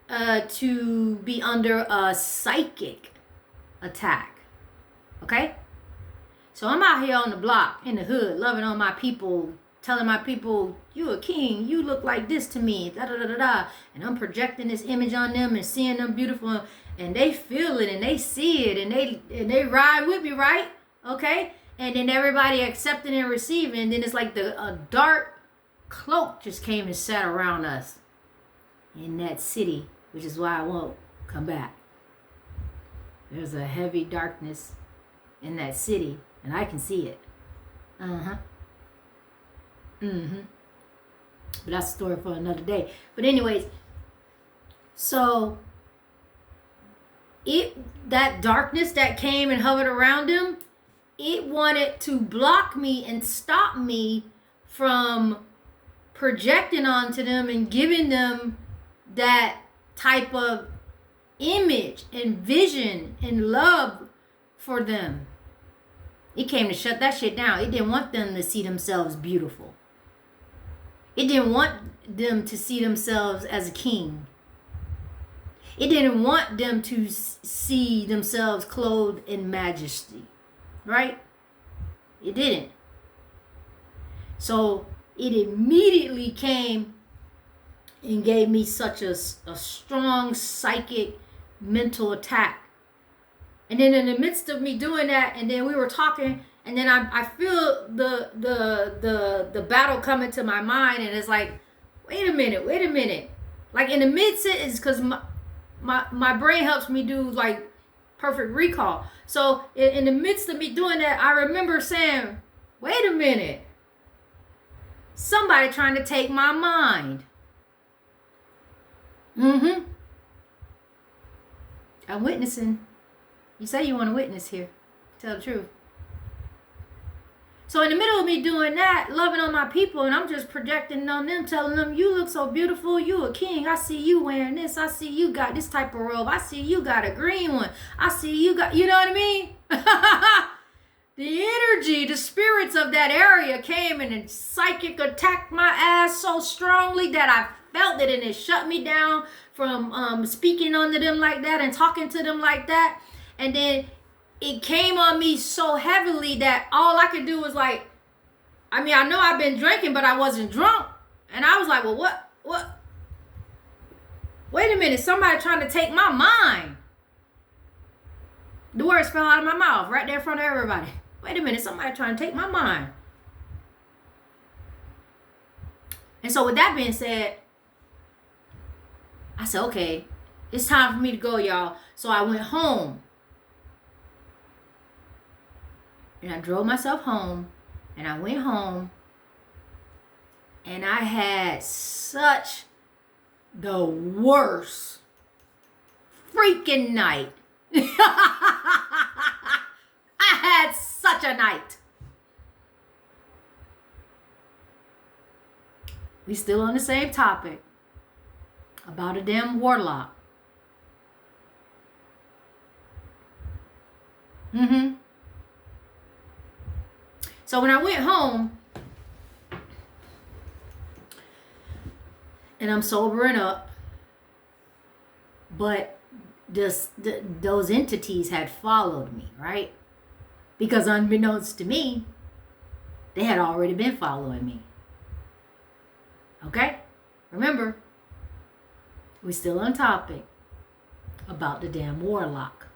to be under a psychic attack. Okay? So I'm out here on the block, in the hood, loving on my people, telling my people, you a king, you look like this to me, da da da da da. And I'm projecting this image on them and seeing them beautiful, and they feel it and they see it and they ride with me, right? Okay? And then everybody accepting and receiving, and then it's like a dark cloak just came and sat around us in that city, which is why I won't come back. There's a heavy darkness in that city, and I can see it. But that's a story for another day. But anyways, so that darkness that came and hovered around him, it wanted to block me and stop me from projecting onto them and giving them that type of image and vision and love for them. It came to shut that shit down. It didn't want them to see themselves beautiful. It didn't want them to see themselves as a king. It didn't want them to see themselves clothed in majesty. Right? It didn't. So it immediately came and gave me such a strong psychic mental attack. And then in the midst of me doing that, and then we were talking, and then I feel the battle coming to my mind, and it's like, wait a minute. Like in the mid-sentence, because my brain helps me do like perfect recall. So in the midst of me doing that, I remember saying, wait a minute. Somebody trying to take my mind. I'm witnessing. You say you want to witness here. Tell the truth. So in the middle of me doing that, loving on my people, and I'm just projecting on them, telling them, you look so beautiful, you a king. I see you wearing this. I see you got this type of robe. I see you got a green one. I see you got, you know what I mean? The energy, the spirits of that area came and psychic attacked my ass so strongly that I felt it, and it shut me down from speaking unto them like that and talking to them like that. And then it came on me so heavily that all I could do was like, I mean, I know I've been drinking, but I wasn't drunk. And I was like, well, what? Wait a minute, somebody trying to take my mind. The words fell out of my mouth right there in front of everybody. Wait a minute, somebody trying to take my mind. And so with that being said, I said, okay, it's time for me to go, y'all. So I went home. And I drove myself home. And I went home. And I had such the worst freaking night. I had such a night. We still on the same topic about a damn warlock. So when I went home and I'm sobering up, but those entities had followed me, right? Because unbeknownst to me, they had already been following me. Okay? Remember, we're still on topic about the damn warlock.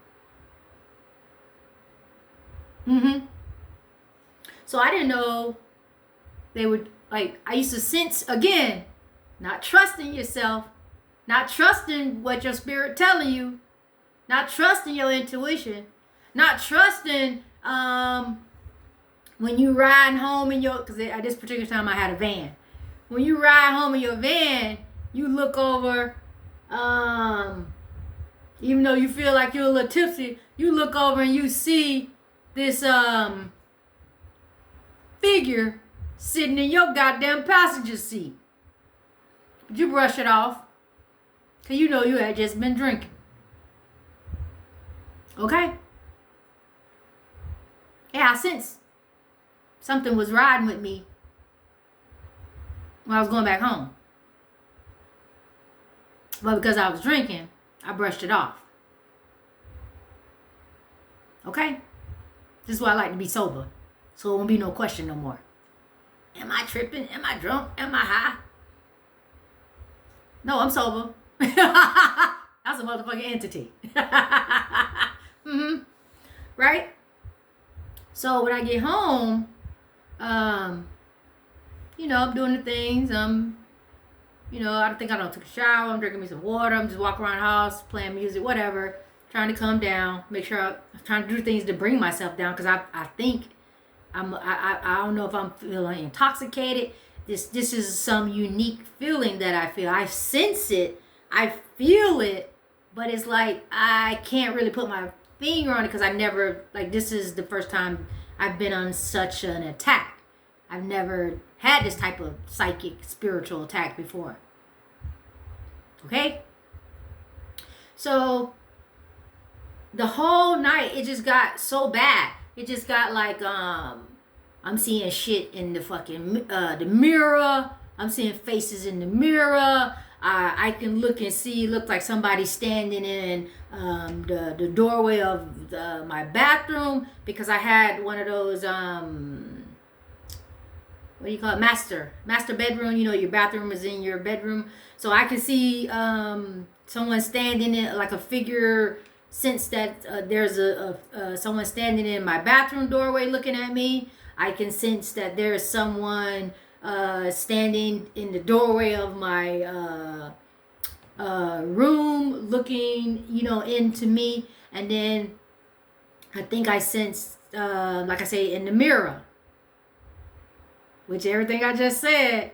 So I didn't know they would, like, I used to sense, again, not trusting yourself, not trusting what your spirit telling you, not trusting your intuition, not trusting when you ride home in your, because at this particular time I had a van. When you ride home in your van, you look over, even though you feel like you're a little tipsy, you look over and you see this figure sitting in your goddamn passenger seat. But you brush it off, because you know you had just been drinking. Okay? Yeah, I sensed something was riding with me when I was going back home. But because I was drinking, I brushed it off. Okay? This is why I like to be sober. So it won't be no question no more. Am I tripping? Am I drunk? Am I high? No, I'm sober. That's a motherfucking entity. Right? So when I get home, I'm doing the things. I don't took a shower. I'm drinking me some water. I'm just walking around the house, playing music, whatever. Trying to calm down. Make sure I'm trying to do things to bring myself down. Because I think I don't know if I'm feeling intoxicated. This is some unique feeling that I feel. I sense it. I feel it. But it's like I can't really put my finger on it because I never, like, this is the first time I've been on such an attack. I've never had this type of psychic, spiritual attack before. Okay? So, the whole night, it just got so bad. It just got like, I'm seeing shit in the fucking, the mirror. I'm seeing faces in the mirror. I can look like somebody standing in the doorway of my bathroom, because I had one of those, what do you call it? Master bedroom. Your bathroom is in your bedroom. So I can see someone standing in, like a figure, sense that there's someone standing in my bathroom doorway looking at me. I can sense that there's someone standing in the doorway of my room looking, into me. And then I think I sensed, like I say, in the mirror, which everything I just said,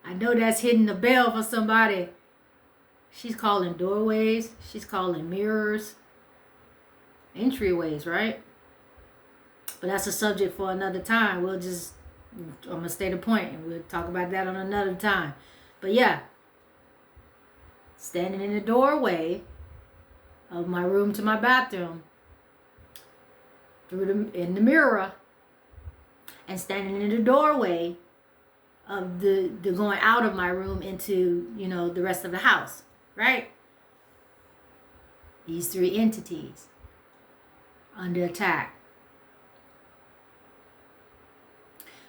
I know that's hitting the bell for somebody. She's calling doorways. She's calling mirrors. Entryways, right? But that's a subject for another time. I'm going to stay the point, and we'll talk about that on another time. But yeah, standing in the doorway of my room to my bathroom, in the mirror, and standing in the doorway of the going out of my room into, the rest of the house, right? These three entities under attack.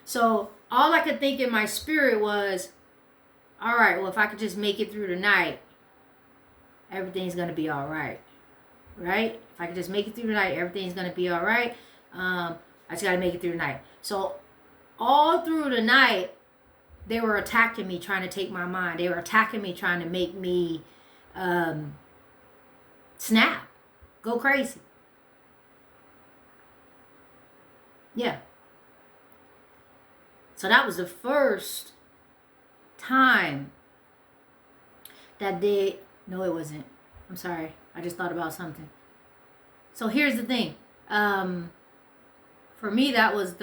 So all I could think in my spirit was, all right, well, if I could just make it through the night, everything's going to be all right. Right? If I could just make it through the night, everything's going to be all right. I just got to make it through the night. So all through the night, they were attacking me, trying to take my mind. They were attacking me, trying to make me snap, go crazy. Yeah. So that was the first time that no, it wasn't. I'm sorry. I just thought about something. So here's the thing. For me, that was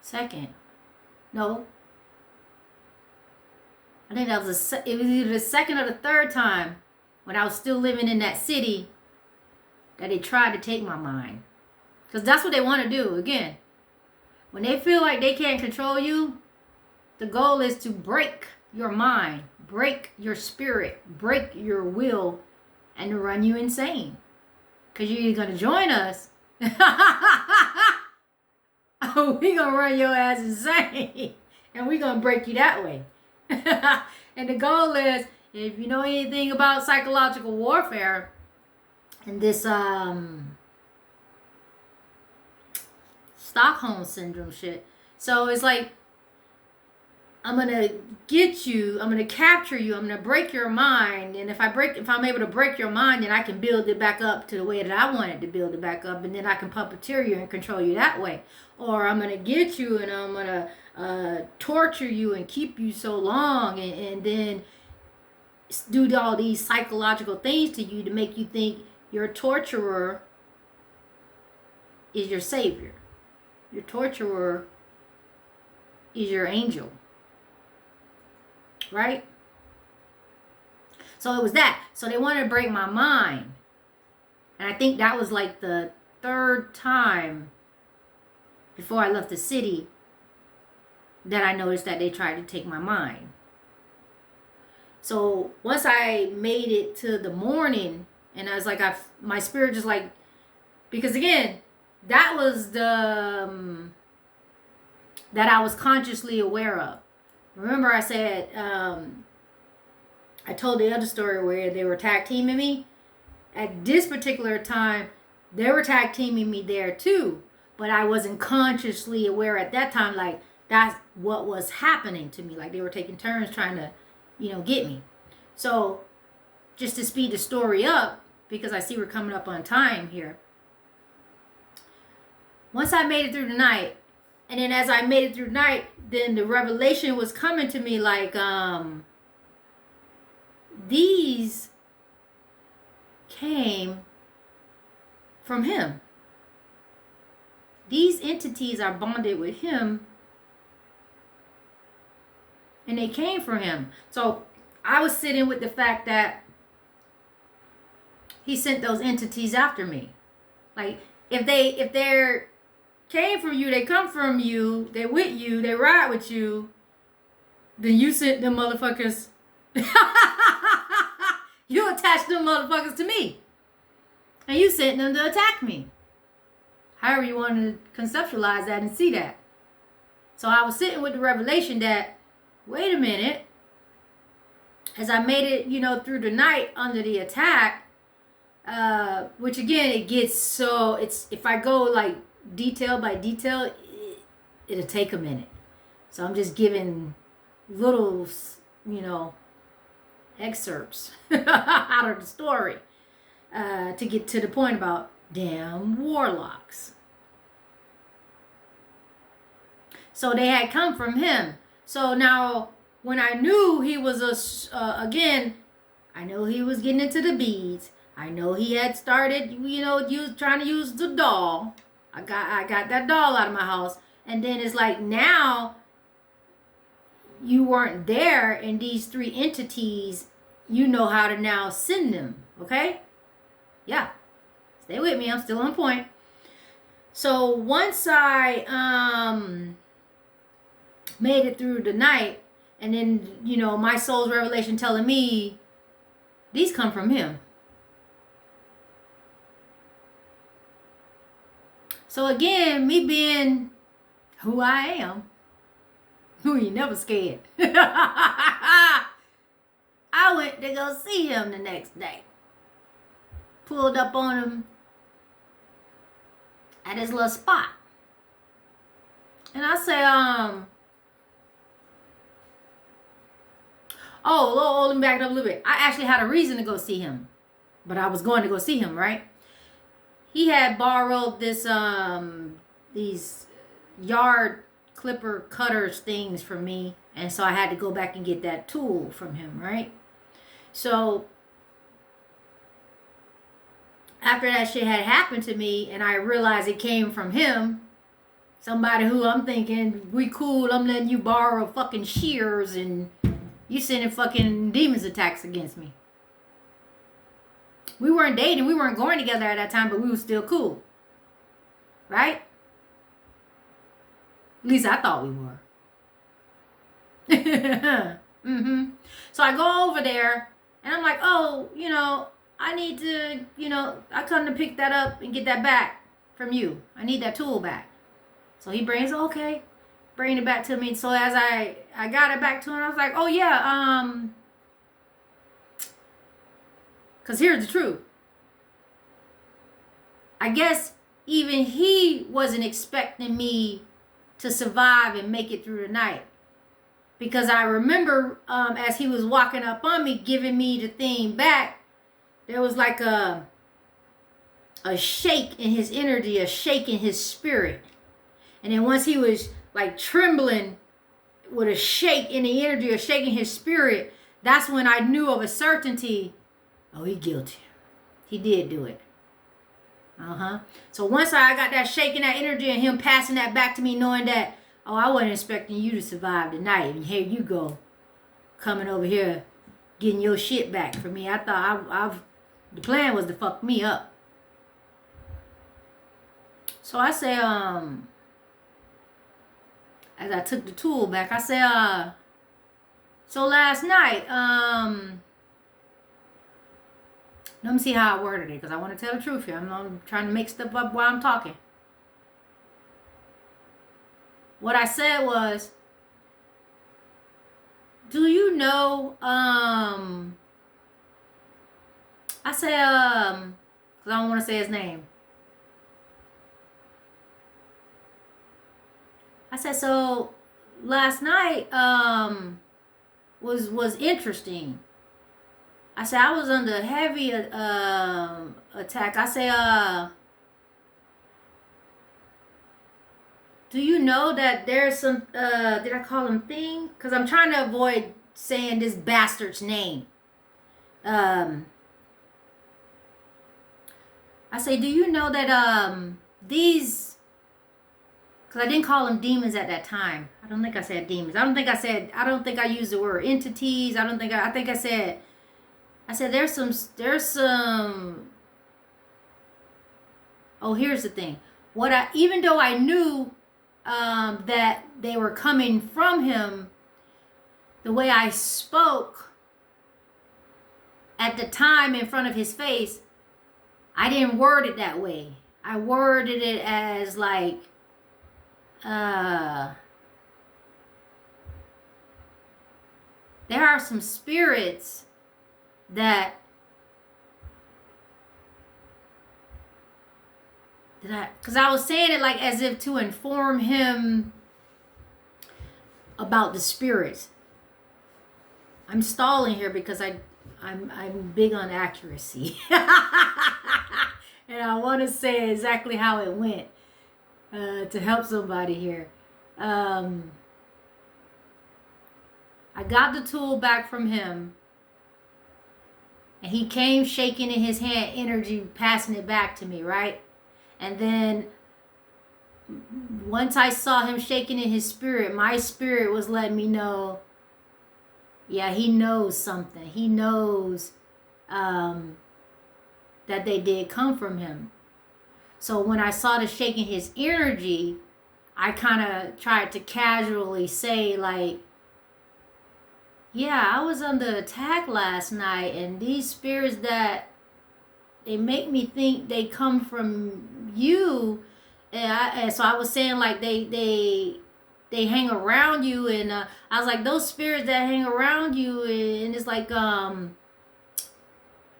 second. No. I think that was it was either the second or the third time when I was still living in that city that they tried to take my mind. Because that's what they want to do. Again, when they feel like they can't control you, the goal is to break your mind, break your spirit, break your will, and to run you insane. Because you're either going to join us or we're going to run your ass insane. And we're going to break you that way. And the goal is, if you know anything about psychological warfare and this Stockholm syndrome shit. So it's like, I'm gonna get you, I'm gonna capture you, I'm gonna break your mind, and if I'm able to break your mind, then I can build it back up to the way that I wanted to build it back up, and then I can puppeteer you and control you that way. Or I'm gonna get you and I'm gonna torture you and keep you so long, and then do all these psychological things to you to make you think your torturer is your savior. Your torturer is your angel. Right? So it was that. So they wanted to break my mind. And I think that was like the third time before I left the city that I noticed that they tried to take my mind. So once I made it to the morning, and I was like, my spirit just like, because again, that was the, that I was consciously aware of. Remember I said, I told the other story where they were tag teaming me. At this particular time, they were tag teaming me there too. But I wasn't consciously aware at that time, like that's what was happening to me. Like they were taking turns trying to, get me. So just to speed the story up, because I see we're coming up on time here. Once I made it through the night, and then as I made it through the night, then the revelation was coming to me like, these came from him. These entities are bonded with him, and they came from him. So I was sitting with the fact that he sent those entities after me. Like if they're came from you, they come from you, they're with you, they ride with you, then you sent them motherfuckers. You attached them motherfuckers to me. And you sent them to attack me. However you want to conceptualize that and see that. So I was sitting with the revelation that, wait a minute, as I made it, through the night under the attack, which again, it gets so, if I go like detail by detail, it'll take a minute. So I'm just giving little, excerpts out of the story to get to the point about damn warlocks. So they had come from him. So now when I knew he was again, I know he was getting into the beads. I know he had started, trying to use the doll. I got that doll out of my house. And then it's like, now you weren't there, and these three entities, you know how to now send them. Okay? Yeah. Stay with me. I'm still on point. So once I made it through the night, and then, my soul's revelation telling me these come from him. So again, me being who I am, who you never scared, I went to go see him the next day. Pulled up on him at his little spot. And I say, let me back it up a little bit. I actually had a reason to go see him. But I was going to go see him, right? He had borrowed this these yard clipper cutters things from me, and so I had to go back and get that tool from him, right? So after that shit had happened to me and I realized it came from him, Somebody who I'm thinking, we cool, I'm letting you borrow fucking shears and you sending fucking demons attacks against me. We weren't dating, we weren't going together at that time, but we were still cool. Right? At least I thought we were. Mm-hmm. So I go over there and I'm like, oh, I need to, I come to pick that up and get that back from you. I need that tool back. So he brings, okay, bring it back to me. So as I got it back to him, I was like, oh yeah, because here's the truth. I guess even he wasn't expecting me to survive and make it through the night. Because I remember as he was walking up on me, giving me the thing back, there was like a shake in his energy, a shake in his spirit. And then once he was like trembling with a shake in the energy, a shake in his spirit, that's when I knew of a certainty, oh, he guilty. He did do it. So once I got that shake in that energy and him passing that back to me, knowing that, oh, I wasn't expecting you to survive the night. And here you go, coming over here, getting your shit back for me. I thought the plan was to fuck me up. So I say, as I took the tool back, I said, so last night, let me see how I worded it, because I want to tell the truth here. I'm trying to make stuff up while I'm talking. What I said was, do you know, I said, because I don't want to say his name. I said, so last night was interesting. I said, I was under heavy attack. I said, do you know that there's some, did I call him thing? Because I'm trying to avoid saying this bastard's name. I say, do you know that these, because I didn't call them demons at that time. I don't think I said demons. I don't think I used the word entities. I think I said there's some, oh, here's the thing. Even though I knew that they were coming from him, the way I spoke at the time in front of his face, I didn't word it that way. I worded it as like, there are some spirits that because I was saying it like as if to inform him about the spirits. I'm stalling here because I'm big on accuracy. And I want to say exactly how it went to help somebody here. I got the tool back from him, and he came shaking in his hand, energy, passing it back to me, right? And then once I saw him shaking in his spirit, my spirit was letting me know, yeah, he knows something. He knows that they did come from him. So when I saw the shake in his energy, I kind of tried to casually say like, yeah, I was under attack last night, and these spirits that they make me think they come from you, and so I was saying like they hang around you, and I was like, those spirits that hang around you, and it's like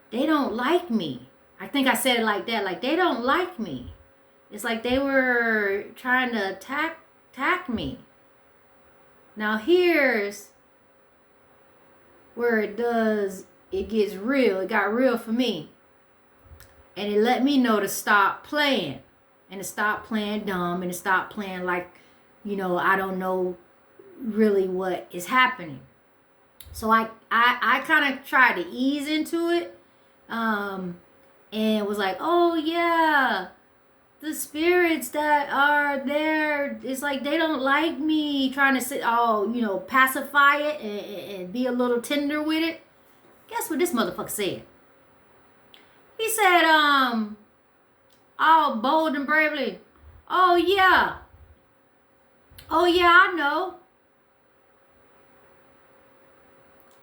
they don't like me. I think I said it like that, like they don't like me. It's like they were trying to attack me. Now here's where it gets real. It got real for me. And it let me know to stop playing. And to stop playing dumb. And to stop playing like, I don't know really what is happening. So I kind of tried to ease into it. And was like, oh yeah, the spirits that are there, it's like they don't like me, trying to pacify it and be a little tender with it. Guess what this motherfucker said? He said, all bold and bravely, oh yeah, I know.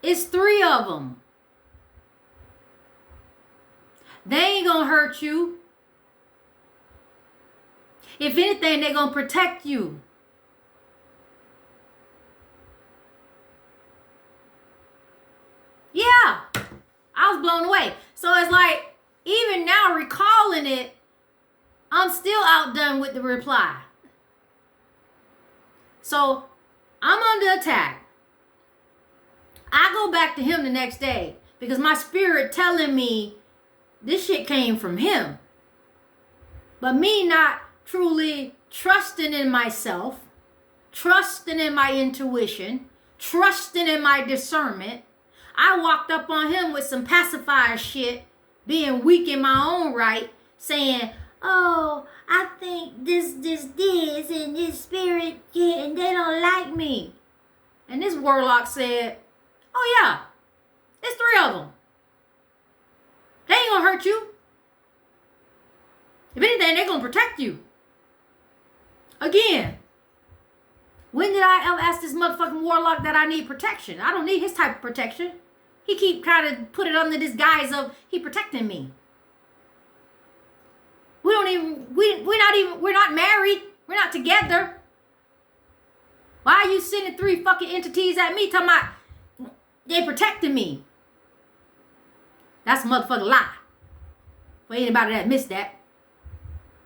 It's 3 of them. They ain't gonna hurt you. If anything, they're gonna protect you. Yeah, I was blown away. So it's like, even now recalling it, I'm still outdone with the reply. So I'm under attack. I go back to him the next day because my spirit telling me this shit came from him. But me not truly trusting in myself, trusting in my intuition, trusting in my discernment, I walked up on him with some pacifier shit, being weak in my own right, saying, oh, I think this, and this spirit, yeah, and they don't like me. And this warlock said, oh yeah, it's 3 of them. They ain't gonna hurt you. If anything, they're gonna protect you. Again, when did I ever ask this motherfucking warlock that I need protection? I don't need his type of protection. He keep trying to put it under this guise of he protecting me. We're not married. We're not together. Why are you sending 3 fucking entities at me talking about they protecting me? That's a motherfucking lie. For anybody that missed that,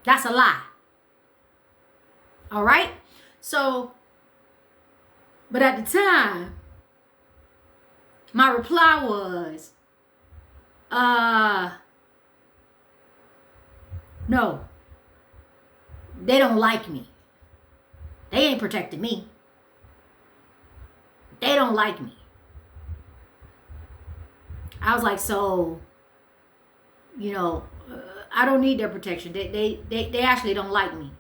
that's a lie. All right? So, but at the time, my reply was, no, they don't like me. They ain't protecting me. They don't like me. I was like, so, I don't need their protection. They actually don't like me.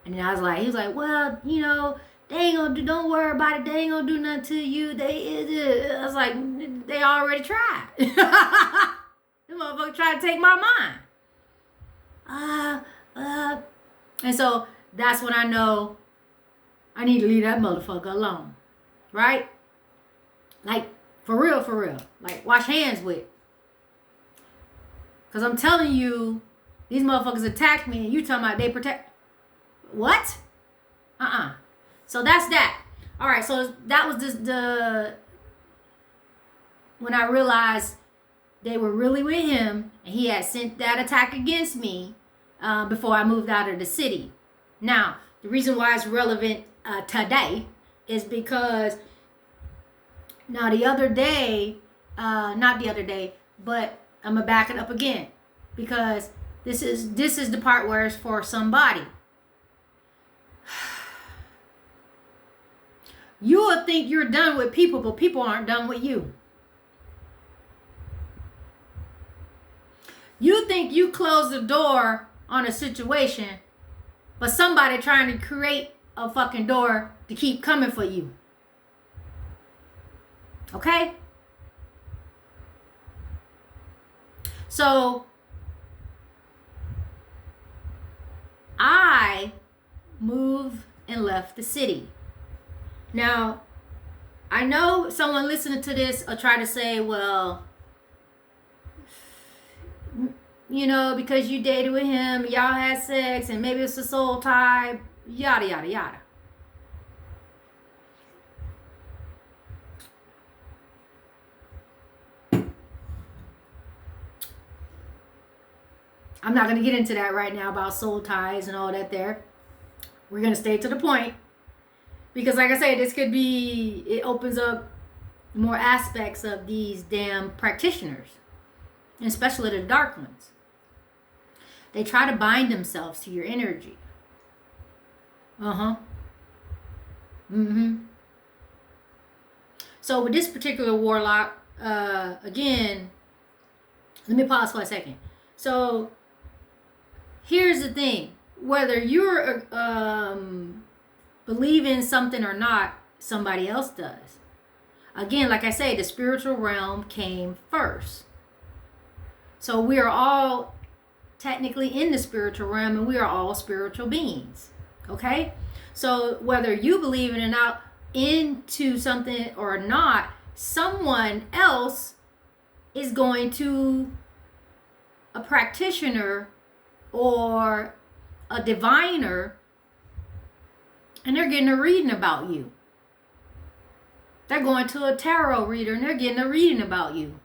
And then he was like, well, they ain't gonna do, don't worry about it. They ain't gonna do nothing to you. I was like, they already tried. The motherfucker tried to take my mind. And so that's when I know I need to leave that motherfucker alone. Right? Like, for real. Like, wash hands with. Because I'm telling you, these motherfuckers attacked me and you talking about they protect. What? So that's that. All right, so that was when I realized they were really with him and he had sent that attack against me before I moved out of the city. Now, the reason why it's relevant today is because now not the other day, but I'm gonna back it up again because this is the part where it's for somebody. You will think you're done with people, but people aren't done with you. You think you close the door on a situation, but somebody trying to create a fucking door to keep coming for you. Okay? So, I moved and left the city. Now, I know someone listening to this will try to say, well, because you dated with him, y'all had sex, and maybe it's a soul tie, yada, yada, yada. I'm not going to get into that right now about soul ties and all that there. We're going to stay to the point. Because like I said, it opens up more aspects of these damn practitioners. And especially the dark ones. They try to bind themselves to your energy. So with this particular warlock, again, let me pause for a second. So here's the thing. Whether you're believing something or not, somebody else does. Again, like I say, the spiritual realm came first. So we are all technically in the spiritual realm, and we are all spiritual beings. Okay? So whether you believe in or not into something or not, someone else is going to a practitioner or a diviner, and they're getting a reading about you. They're going to a tarot reader and they're getting a reading about you.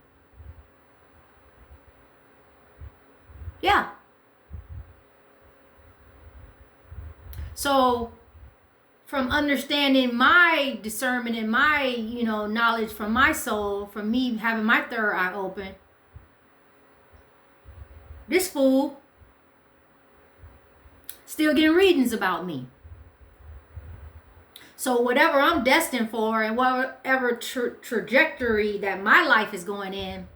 Yeah. So from understanding my discernment and my, knowledge from my soul, from me having my third eye open, this fool still getting readings about me. So whatever I'm destined for and whatever trajectory that my life is going in,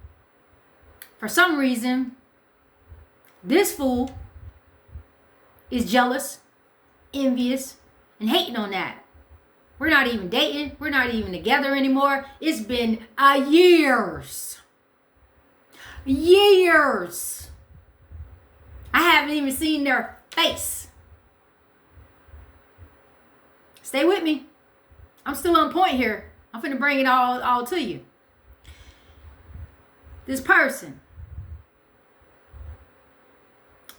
for some reason, this fool is jealous, envious, and hating on that. We're not even dating. We're not even together anymore. It's been years. Years. I haven't even seen their face. Stay with me. I'm still on point here. I'm finna bring it all to you. This person.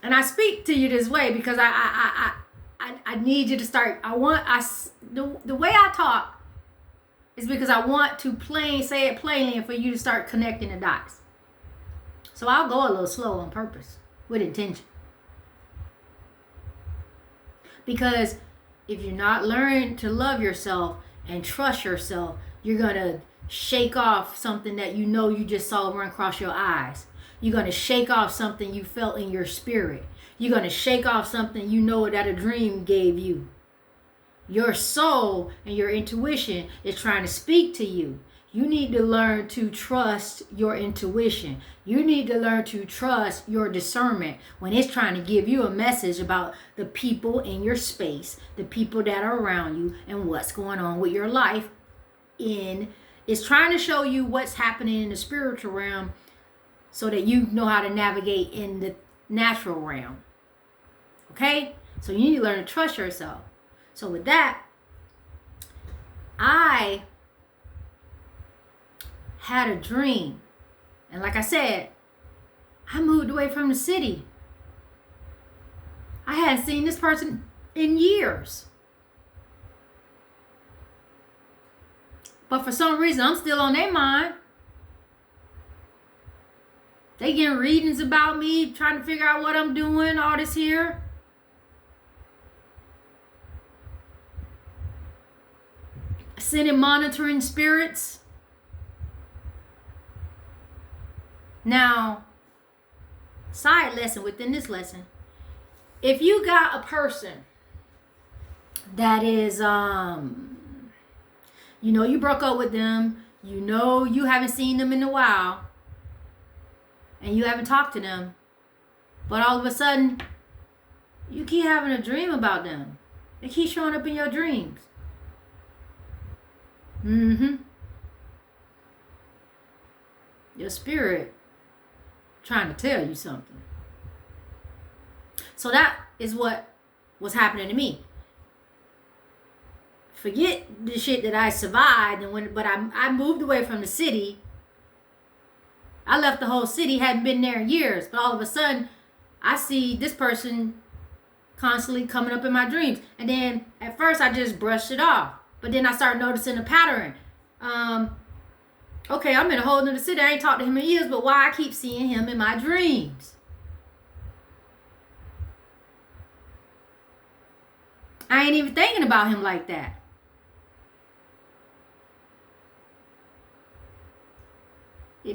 And I speak to you this way because I need you to start. The way I talk is because I want to say it plainly and for you to start connecting the dots. So I'll go a little slow on purpose with intention. Because if you're not learning to love yourself and trust yourself, you're going to shake off something that you just saw run across your eyes. You're going to shake off something you felt in your spirit. You're going to shake off something that a dream gave you. Your soul and your intuition is trying to speak to you. You need to learn to trust your intuition. You need to learn to trust your discernment when it's trying to give you a message about the people in your space, the people that are around you, and what's going on with your life. It's trying to show you what's happening in the spiritual realm so that you know how to navigate in the natural realm. Okay? So you need to learn to trust yourself. So with that, I had a dream. And like I said, I moved away from the city. I hadn't seen this person in years. But for some reason, I'm still on their mind. They getting readings about me, trying to figure out what I'm doing, all this here. Sending monitoring spirits. Now, side lesson within this lesson. If you got a person that is, you broke up with them, you haven't seen them in a while, and you haven't talked to them, but all of a sudden, you keep having a dream about them. They keep showing up in your dreams. Your spirit trying to tell you something. So that is what was happening to me. Forget the shit that I survived, but I moved away from the city. I left the whole city, hadn't been there in years, but all of a sudden I see this person constantly coming up in my dreams. And then at first I just brushed it off, but then I started noticing a pattern. Okay, I'm in a whole nother city. I ain't talked to him in years, but why I keep seeing him in my dreams? I ain't even thinking about him like that.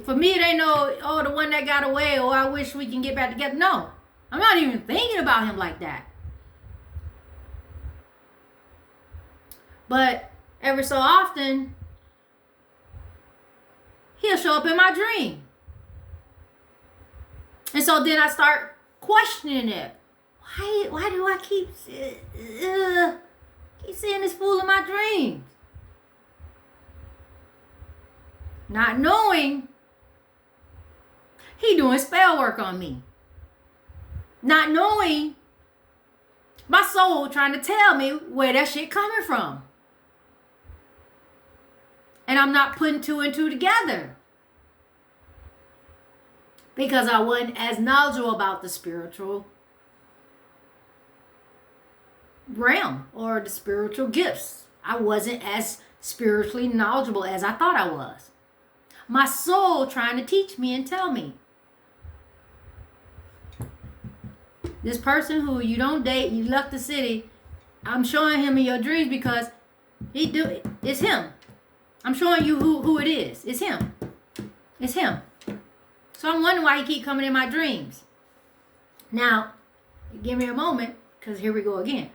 For me, it ain't the one that got away, or I wish we can get back together. No, I'm not even thinking about him like that. But every so often, he'll show up in my dream. And so then I start questioning it. why do I keep seeing this fool in my dreams? Not knowing he doing spell work on me. Not knowing my soul trying to tell me where that shit coming from. And I'm not putting two and two together. Because I wasn't as knowledgeable about the spiritual realm or the spiritual gifts. I wasn't as spiritually knowledgeable as I thought I was. My soul trying to teach me and tell me. This person who you don't date, you left the city, I'm showing him in your dreams because it's him. I'm showing you who it is. It's him. It's him. So I'm wondering why he keep coming in my dreams. Now, give me a moment, because here we go again.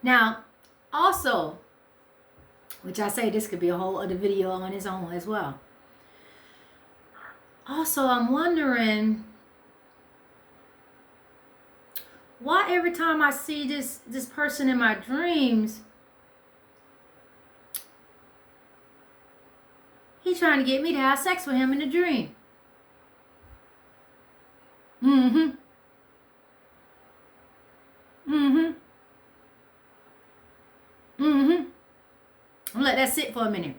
Now, also, which I say this could be a whole other video on its own as well. Also, I'm wondering why every time I see this person in my dreams, he's trying to get me to have sex with him in the dream. I'm gonna let that sit for a minute.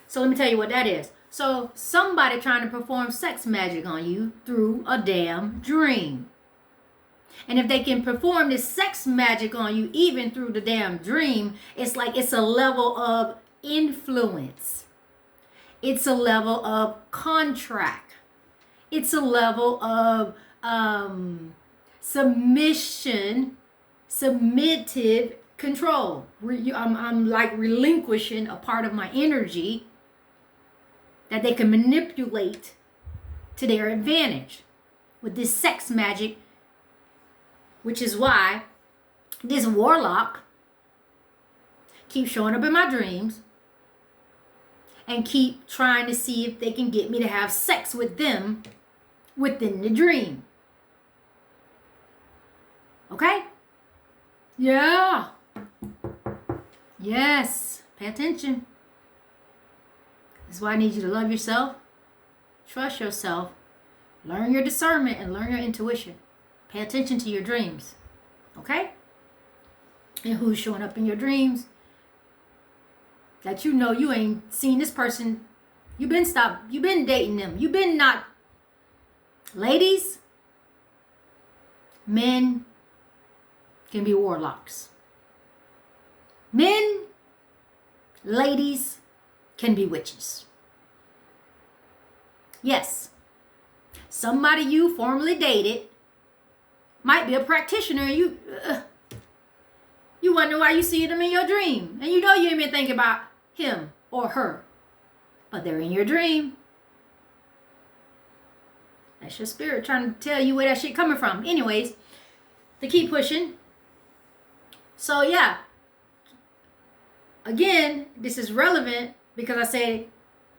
So let me tell you what that is. So somebody trying to perform sex magic on you through a damn dream. And if they can perform this sex magic on you even through the damn dream, it's like it's a level of influence. It's a level of contract. It's a level of submissive control. I'm like relinquishing a part of my energy that they can manipulate to their advantage with this sex magic, which is why this warlock keeps showing up in my dreams and keep trying to see if they can get me to have sex with them within the dream. Okay? Yeah. Yes. Pay attention. This is why I need you to love yourself, trust yourself, learn your discernment, and learn your intuition. Pay attention to your dreams. Okay? And who's showing up in your dreams that you know you ain't seen this person. You've been dating them. You've been not. Ladies, men can be warlocks. Men, ladies can be witches. Yes. Somebody you formerly dated might be a practitioner. You wonder why you see them in your dream. And you know you ain't been thinking about him or her. But they're in your dream. That's your spirit trying to tell you where that shit coming from. Anyways, to keep pushing. So yeah. Again, this is relevant because I say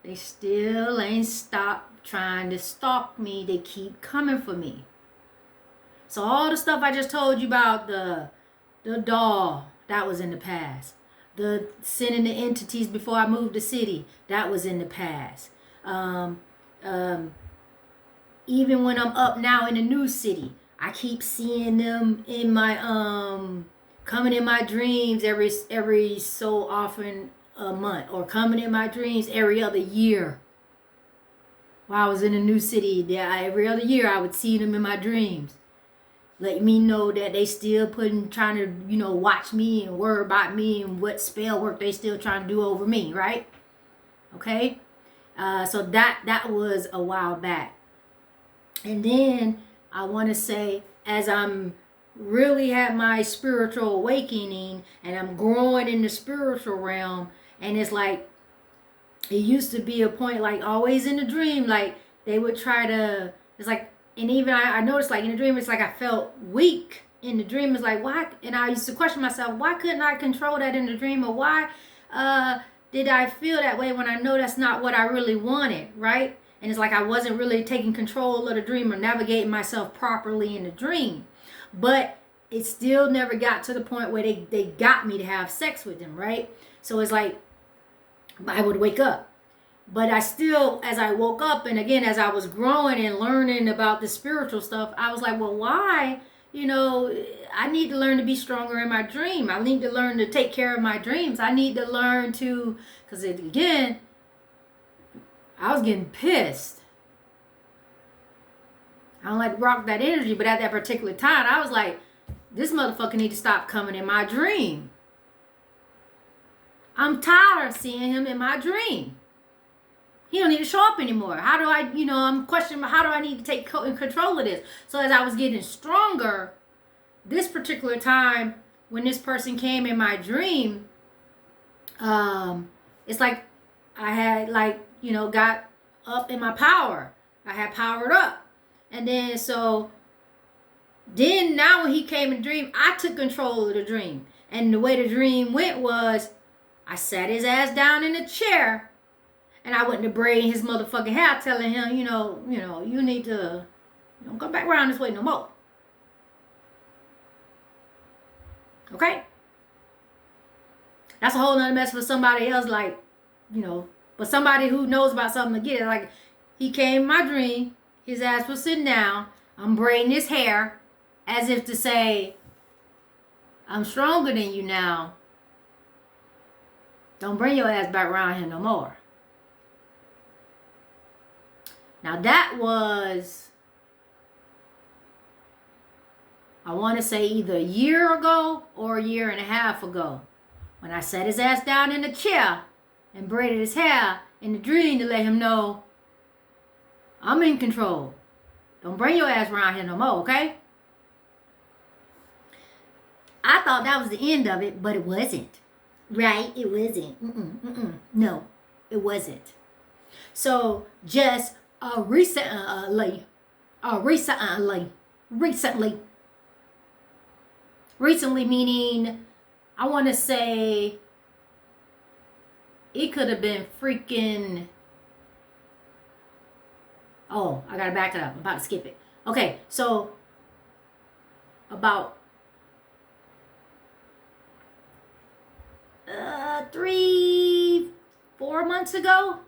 they still ain't stopped trying to stalk me. They keep coming for me. So all the stuff I just told you about, the doll, that was in the past. The sending the entities before I moved the city, that was in the past. Even when I'm up now in the new city, I keep seeing them in my coming in my dreams every so often a month, or coming in my dreams every other year. While I was in a new city, every other year I would see them in my dreams, letting me know that they still trying to watch me and worry about me and what spell work they still trying to do over me, right? Okay, so that was a while back. And then I want to say, as I'm really had my spiritual awakening and I'm growing in the spiritual realm, and it's like it used to be a point, like always in the dream, like they would try to, it's like, and even I noticed, like in the dream, it's like I felt weak in the dream. It's like, why? And I used to question myself, why couldn't I control that in the dream? Or why did I feel that way when I know that's not what I really wanted, right? And it's like I wasn't really taking control of the dream or navigating myself properly in the dream. But it still never got to the point where they got me to have sex with them, right? So it's like I would wake up. But I still, as I woke up, and again, as I was growing and learning about the spiritual stuff, I was like, well, why? I need to learn to be stronger in my dream. I need to learn to take care of my dreams. I need to learn to, because again, I was getting pissed. I don't like to rock that energy, but at that particular time, I was like, this motherfucker need to stop coming in my dream. I'm tired of seeing him in my dream. He don't need to show up anymore. How do I, I'm questioning how do I need to take control of this? So as I was getting stronger, this particular time when this person came in my dream, it's like I had got up in my power. I had powered up. And then now when he came in the dream, I took control of the dream. And the way the dream went was I sat his ass down in a chair. And I went to braid his motherfucking hair, telling him, you need to don't come back around this way no more. Okay? That's a whole nother mess for somebody else, but somebody who knows about something to get it. Like, he came in my dream, his ass was sitting down, I'm braiding his hair, as if to say, I'm stronger than you now. Don't bring your ass back around here no more. Now that was, I want to say either a year ago or a year and a half ago, when I sat his ass down in the chair and braided his hair in the dream to let him know I'm in control. Don't bring your ass around here no more, okay? I thought that was the end of it, but it wasn't. Right? It wasn't. No, it wasn't. So just recently, meaning I want to say it could have been freaking, oh, I gotta back it up. I'm about to skip it. Okay, so about 3-4 months ago,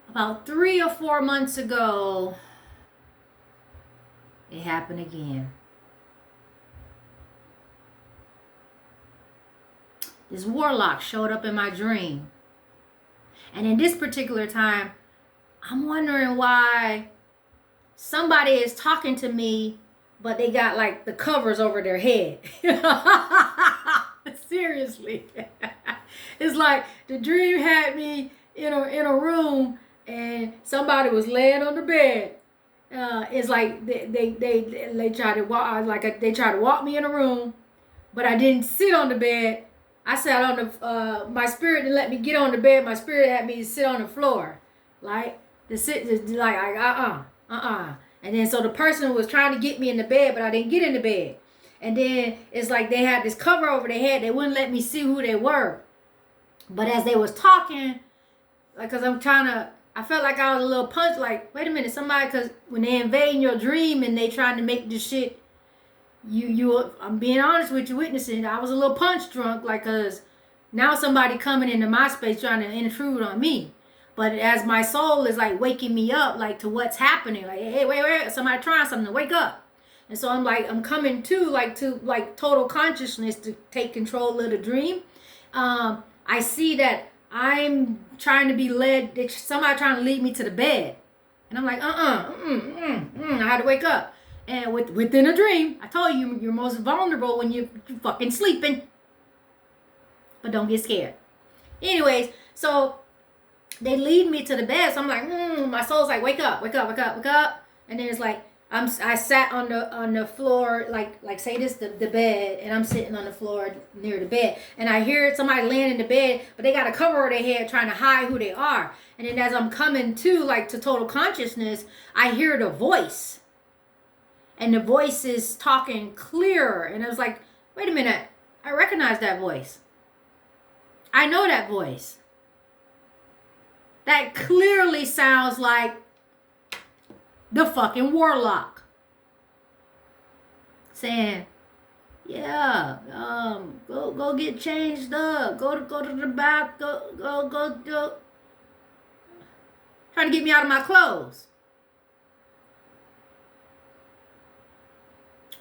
about 3 or 4 months ago, it happened again. This warlock showed up in my dream. And in this particular time, I'm wondering why somebody is talking to me, but they got like the covers over their head. Seriously. It's like the dream had me in a room and somebody was laying on the bed. It's like they tried to walk, they tried to walk me in a room, but I didn't sit on the bed. I sat on the my spirit didn't let me get on the bed. My spirit had me sit on the floor, and then so the person was trying to get me in the bed, but I didn't get in the bed. And then it's like they had this cover over their head. They wouldn't let me see who they were. But as they was talking, cause I felt like I was a little punched. Like, wait a minute, somebody, cause when they invading your dream and they trying to make this shit. I'm being honest with you, witnessing. I was a little punch drunk, cause now somebody coming into my space trying to intrude on me. But as my soul is waking me up, to what's happening, hey, wait, somebody trying something, wake up. And so I'm coming to total consciousness to take control of the dream. I see that I'm trying to be led, somebody trying to lead me to the bed. And I'm like, I had to wake up. And within a dream, I told you, you're most vulnerable when you're fucking sleeping. But don't get scared. Anyways, so they lead me to the bed. So I'm like, my soul's like, wake up. And then it's like, I sat on the floor, say this, the bed, and I'm sitting on the floor near the bed. And I hear somebody laying in the bed, but they got a cover over their head trying to hide who they are. And then as I'm coming to total consciousness, I hear the voice. And the voice is talking clearer. And I was like, wait a minute. I recognize that voice. I know that voice. That clearly sounds like the fucking warlock. Saying, yeah, go get changed up. Go to the bath. Go. Trying to get me out of my clothes.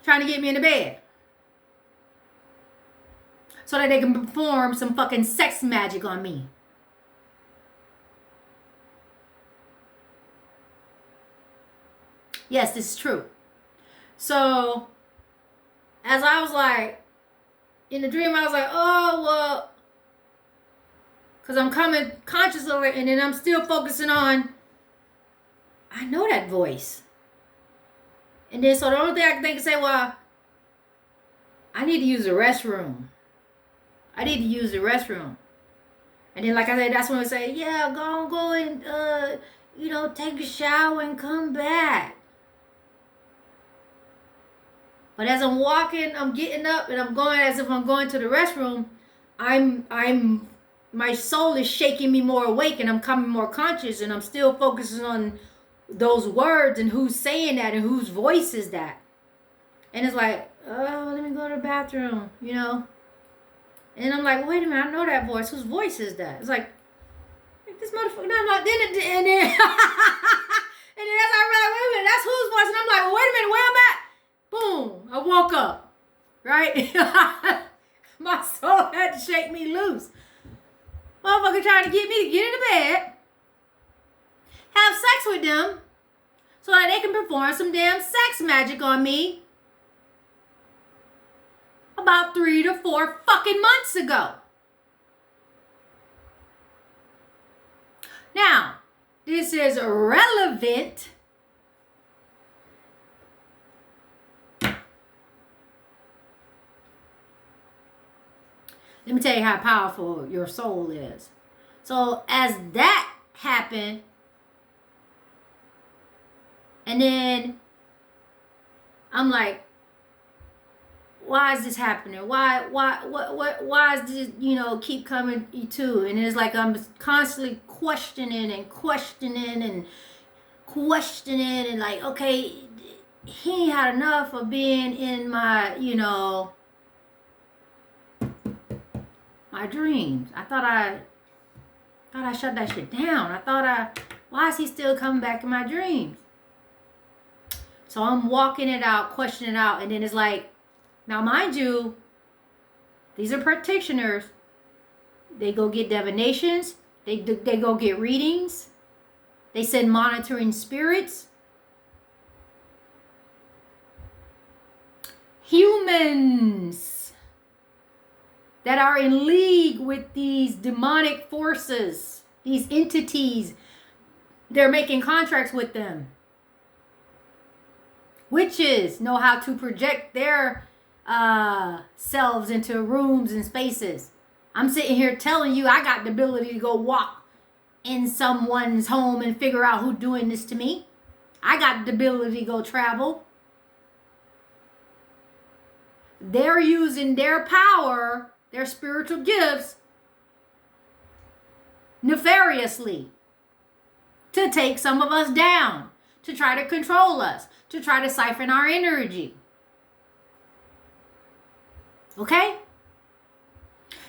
Trying to get me in the bed. So that they can perform some fucking sex magic on me. Yes, this is true. So, as I was like, in the dream, I was like, oh, well, because I'm coming conscious of it, and then I'm still focusing on, I know that voice. And then, so the only thing I can think is say, well, I need to use the restroom. And then, like I said, that's when I say, yeah, go and, take a shower and come back. But as I'm walking, I'm getting up and I'm going as if I'm going to the restroom. My soul is shaking me more awake and I'm coming more conscious and I'm still focusing on those words and who's saying that and whose voice is that. And it's like, oh, let me go to the bathroom, And I'm like, wait a minute, I know that voice. Whose voice is that? It's like this motherfucker. And I'm like, and then and then as I realized, wait a minute, that's whose voice? And I'm like, wait a minute, where I'm at? Boom, I woke up, right? My soul had to shake me loose. Motherfucker trying to get me to get into bed, have sex with them, so that they can perform some damn sex magic on me about 3 to 4 fucking months ago. Now, this is relevant let me tell you how powerful your soul is. So as that happened, and then I'm like, why is this happening? Why is this, keep coming to? And it's like I'm constantly questioning and like, okay, he ain't had enough of being in my, my dreams. I thought I shut that shit down. Why is he still coming back in my dreams? So I'm walking it out, questioning it out, and then it's like, now mind you, these are practitioners. They go get divinations. They go get readings. They send monitoring spirits. Humans that are in league with these demonic forces, these entities, they're making contracts with them. Witches know how to project their selves into rooms and spaces. I'm sitting here telling you I got the ability to go walk in someone's home and figure out who's doing this to me. I got the ability to go travel. They're using their power, their spiritual gifts, nefariously to take some of us down, to try to control us, to try to siphon our energy. Okay?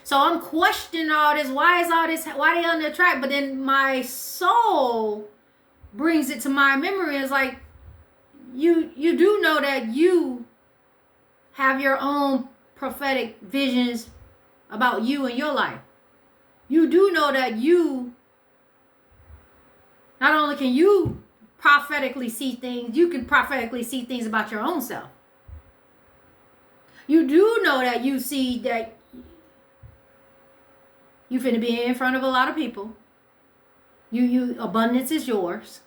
So I'm questioning all this. Why they on the track? But then my soul brings it to my memory. It's like, you do know that you have your own prophetic visions about you and your life. You do know that you, not only can you prophetically see things, you can prophetically see things about your own self. You do know that you see that you finna be in front of a lot of people. You abundance is yours.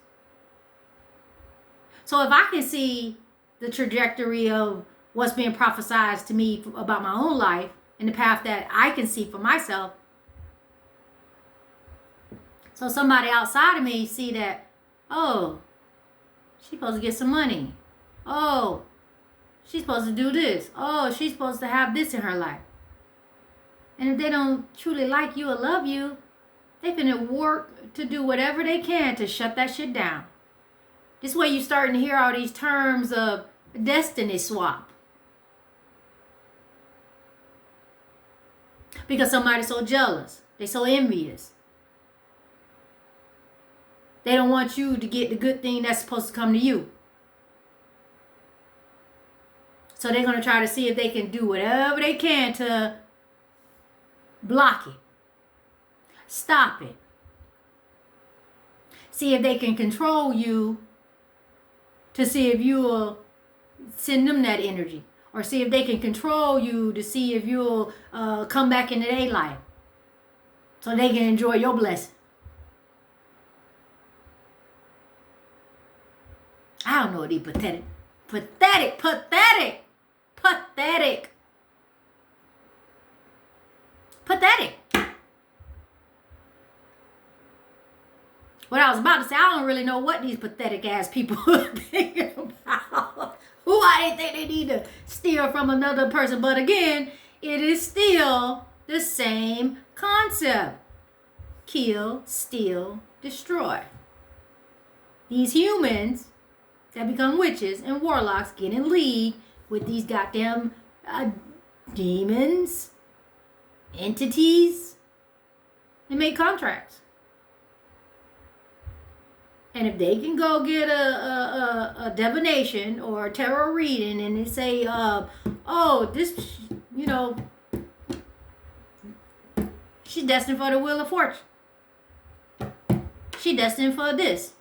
So if I can see the trajectory of what's being prophesied to me about my own life and the path that I can see for myself, so somebody outside of me see that, oh, she's supposed to get some money. Oh, she's supposed to do this. Oh, she's supposed to have this in her life. And if they don't truly like you or love you, they finna work to do whatever they can to shut that shit down. This way you starting to hear all these terms of destiny swap. Because somebody's so jealous. They so envious. They don't want you to get the good thing that's supposed to come to you. So they're going to try to see if they can do whatever they can to block it. Stop it. See if they can control you to see if you'll send them that energy. Or see if they can control you to see if you'll come back into their life. So they can enjoy your blessing. I don't know what these pathetic. What I was about to say, I don't really know what these pathetic ass people are thinking about. Why they think they need to steal from another person. But again, it is still the same concept. Kill, steal, destroy. These humans that become witches and warlocks get in league with these goddamn demons, entities, and make contracts. And if they can go get a divination or a tarot reading and they say, oh, this, she's destined for the wheel of fortune. She's destined for this.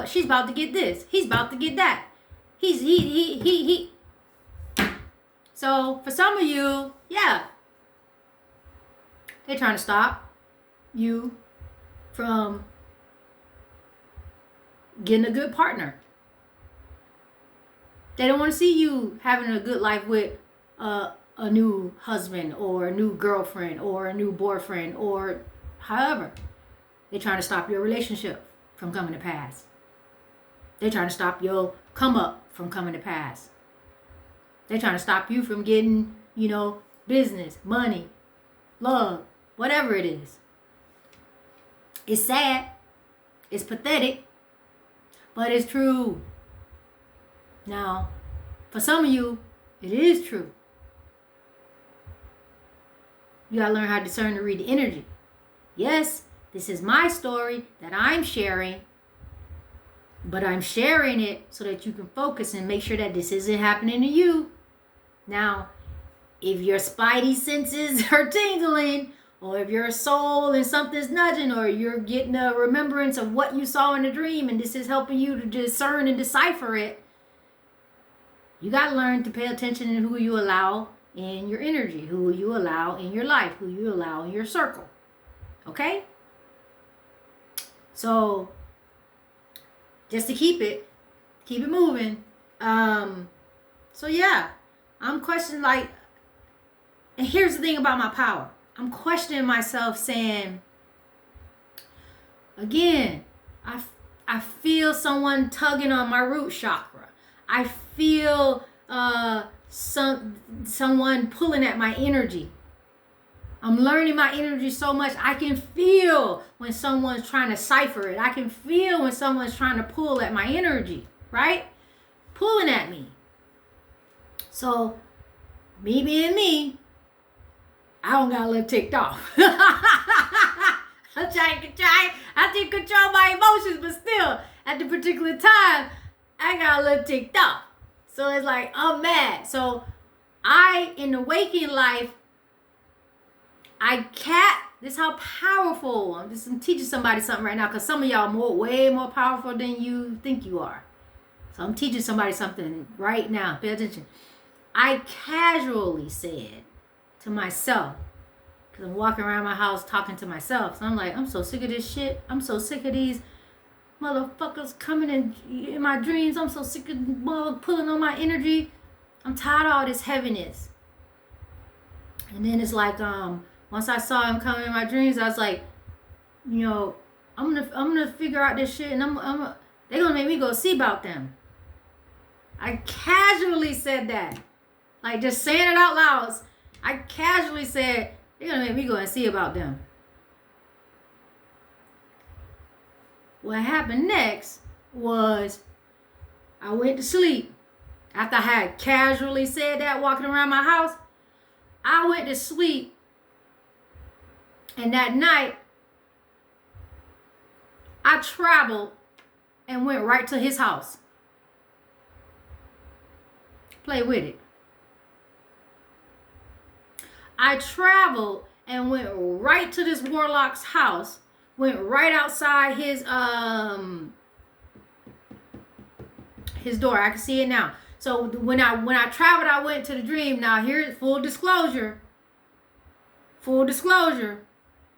She's about to get this. He's about to get that. He. So for some of you, yeah, they're trying to stop you from getting a good partner. They don't want to see you having a good life with a new husband or a new girlfriend or a new boyfriend or however. They're trying to stop your relationship from coming to pass. They're trying to stop your come up from coming to pass. They're trying to stop you from getting, business, money, love, whatever it is. It's sad. It's pathetic. But it's true. Now, for some of you, it is true. You gotta learn how to discern and read the energy. Yes, this is my story that I'm sharing, but I'm sharing it so that you can focus and make sure that this isn't happening to you. Now, if your spidey senses are tingling, or if your soul and something's nudging, or you're getting a remembrance of what you saw in a dream and this is helping you to discern and decipher it, you got to learn to pay attention to who you allow in your energy, who you allow in your life, who you allow in your circle. Okay? So, just to keep it moving. So yeah, I'm questioning and here's the thing about my power. I'm questioning myself saying, again, I feel someone tugging on my root chakra. I feel someone pulling at my energy. I'm learning my energy so much. I can feel when someone's trying to cipher it. I can feel when someone's trying to pull at my energy, right? Pulling at me. So, me being me, I don't got a little ticked off. I did control my emotions, but still, at the particular time, I got a little ticked off. So it's like, I'm mad. So in the waking life, this is how powerful. I'm teaching somebody something right now, because some of y'all way more powerful than you think you are. So I'm teaching somebody something right now. Pay attention. I casually said to myself, because I'm walking around my house talking to myself. So I'm like, I'm so sick of this shit. I'm so sick of these motherfuckers coming in my dreams. I'm so sick of pulling on my energy. I'm tired of all this heaviness. And then it's like, once I saw him come in my dreams, I was like, I'm gonna figure out this shit, and they're gonna make me go see about them. I casually said that. Like, just saying it out loud. I casually said, They're going to make me go and see about them. What happened next was I went to sleep. After I had casually said that walking around my house, I went to sleep. And that night, I traveled and went right to his house. Play with it. I traveled and went right to this Warlock's house. Went right outside his door. I can see it now. So when I traveled, I went to the dream. Now here's full disclosure. Full disclosure.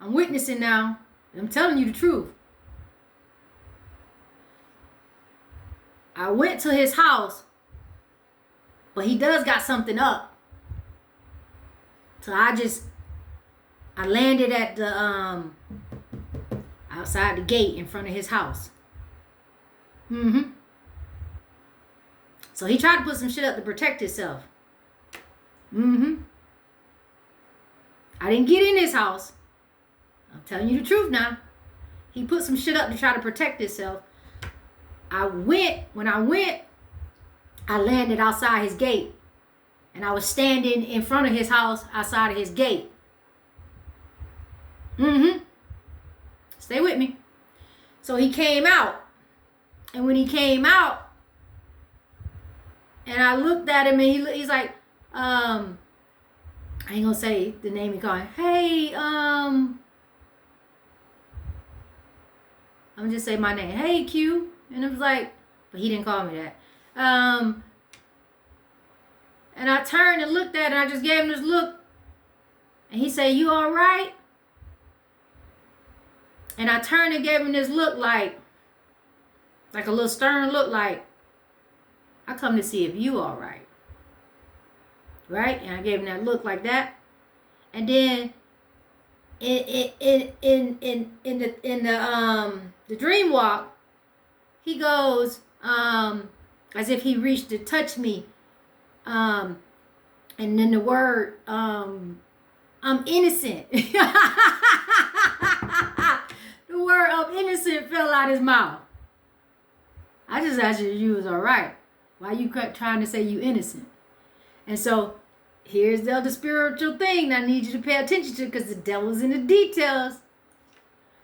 I'm witnessing now. I'm telling you the truth. I went to his house, but he does got something up. So I landed at the outside the gate in front of his house. So he tried to put some shit up to protect himself. I didn't get in his house. I'm telling you the truth now. He put some shit up to try to protect himself. When I went, I landed outside his gate. And I was standing in front of his house outside of his gate. Stay with me. So he came out. And when he came out, and I looked at him, and he's like, I ain't gonna say the name he called. Hey, I'm gonna just say my name. Hey, Q. And it was like, but he didn't call me that. And I turned and looked at him, and I just gave him this look. And he said, "You all right?" And I turned and gave him this look like a little stern look like, "I come to see if you all right." Right? And I gave him that look like that. And then in the dream walk, he goes, as if he reached to touch me. And then the word, I'm innocent. The word "I'm innocent" fell out his mouth. I just asked you if you was all right. Why you trying to say you innocent? And so here's the other spiritual thing that I need you to pay attention to, because the devil's in the details.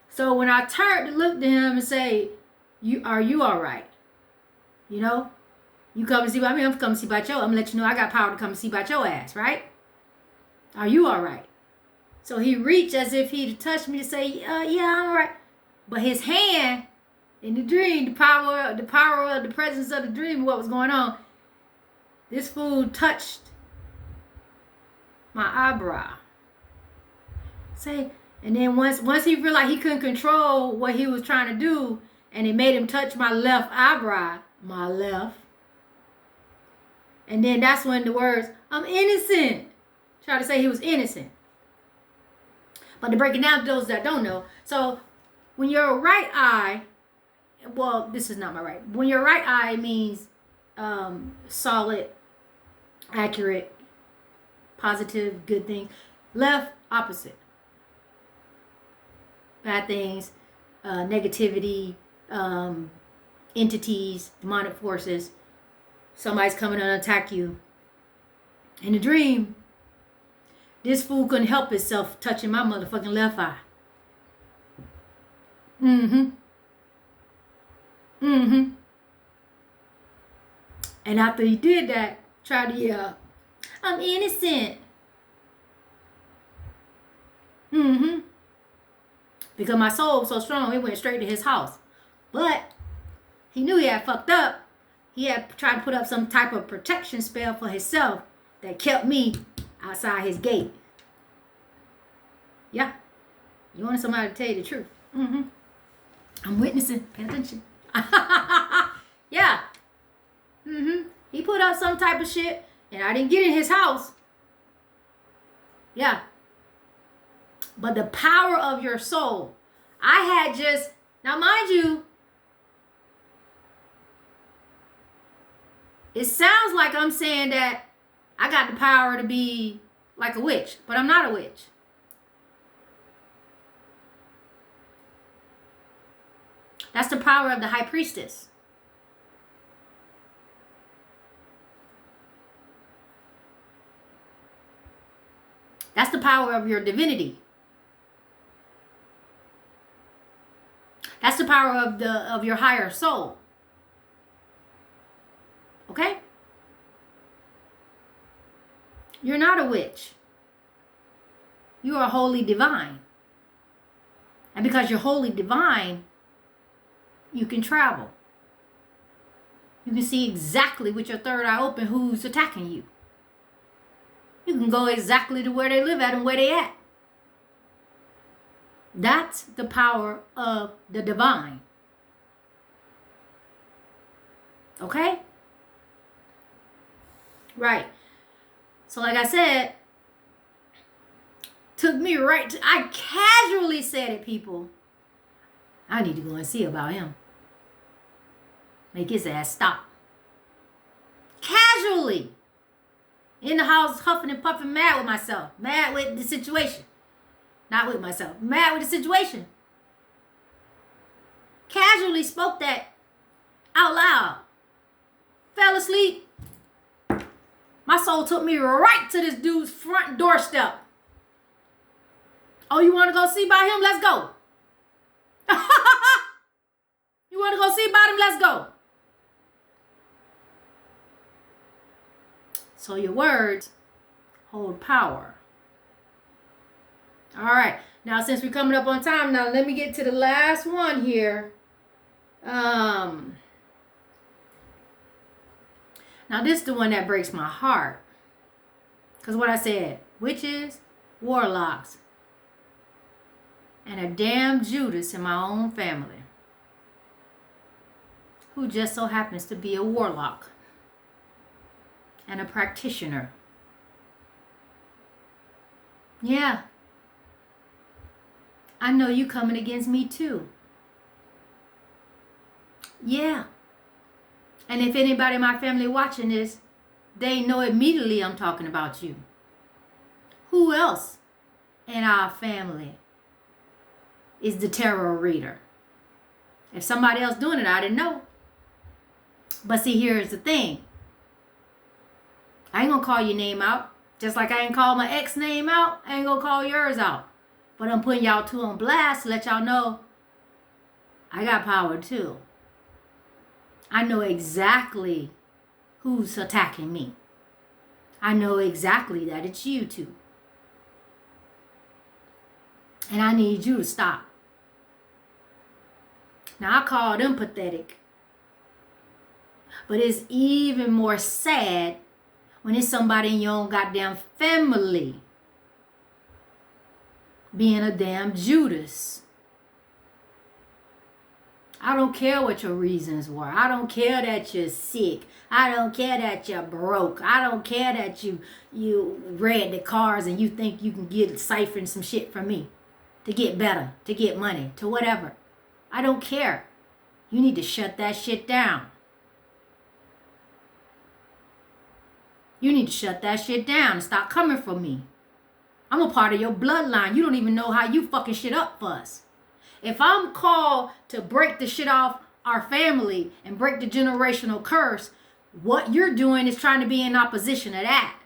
So when I turned to look to him and say, are you all right? You know? You come and see about me, I'm coming to see about your. I'm gonna let you know I got power to come and see about your ass, right? Are you all right? So he reached as if he'd touched me to say, yeah, I'm all right. But his hand in the dream, the power of the presence of the dream, what was going on, this fool touched my eyebrow. And then once he realized he couldn't control what he was trying to do, and it made him touch my left eyebrow, my left. And then that's when the words, "I'm innocent," try to say he was innocent. But to break it down to those that don't know, so when your right eye, well, this is not my right. When your right eye means solid, accurate, positive, good things. Left, opposite. Bad things, negativity, entities, demonic forces. Somebody's coming to attack you. In the dream, this fool couldn't help himself touching my motherfucking left eye. And after he did that, tried to yell, "I'm innocent." Because my soul was so strong, it went straight to his house. But he knew he had fucked up. He had tried to put up some type of protection spell for himself that kept me outside his gate. Yeah. You wanted somebody to tell you the truth. I'm witnessing. Pay attention. Yeah. He put up some type of shit, and I didn't get in his house. Yeah. But the power of your soul. I had just, now mind you, it sounds like I'm saying that I got the power to be like a witch, but I'm not a witch. That's the power of the high priestess. That's the power of your divinity. That's the power of your higher soul. Okay? You're not a witch. You are wholly divine. And because you're wholly divine, you can travel. You can see exactly with your third eye open who's attacking you. You can go exactly to where they live at and where they at. That's the power of the divine. Okay? Right. So like I said, took me right to, I casually said it, people. I need to go and see about him. Make his ass stop. Casually. In the house, huffing and puffing, mad with myself. Mad with the situation. Not with myself. Mad with the situation. Casually spoke that out loud. Fell asleep. My soul took me right to this dude's front doorstep. Oh, you want to go see about him? Let's go. You want to go see about him? Let's go. So your words hold power. All right. Now, since we're coming up on time, now let me get to the last one here. Now, this is the one that breaks my heart. Because what I said, witches, warlocks, and a damn Judas in my own family, who just so happens to be a warlock and a practitioner. Yeah. I know you coming against me too. Yeah. And if anybody in my family watching this, they know immediately I'm talking about you. Who else in our family is the tarot reader? If somebody else doing it, I didn't know. But see, here's the thing. I ain't gonna call your name out. Just like I ain't call my ex name out, I ain't gonna call yours out. But I'm putting y'all two on blast to let y'all know I got power too. I know exactly who's attacking me. I know exactly that it's you two. And I need you to stop. Now, I call them pathetic. But it's even more sad when it's somebody in your own goddamn family being a damn Judas. I don't care what your reasons were. I don't care that you're sick. I don't care that you're broke. I don't care that you read the cards and you think you can get siphon some shit from me to get better, to get money, to whatever. I don't care. You need to shut that shit down. You need to shut that shit down and stop coming for me. I'm a part of your bloodline. You don't even know how you fucking shit up for us. If I'm called to break the shit off our family and break the generational curse, what you're doing is trying to be in opposition to that.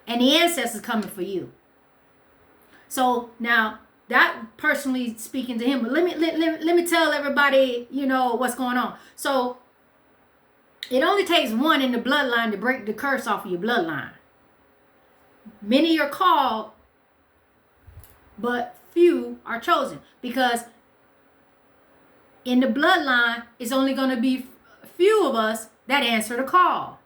And the ancestors coming for you. So now, that personally speaking to him, but let me tell everybody, what's going on. So it only takes one in the bloodline to break the curse off of your bloodline. Many are called, but few are chosen. Because in the bloodline, it's only going to be few of us that answer the call.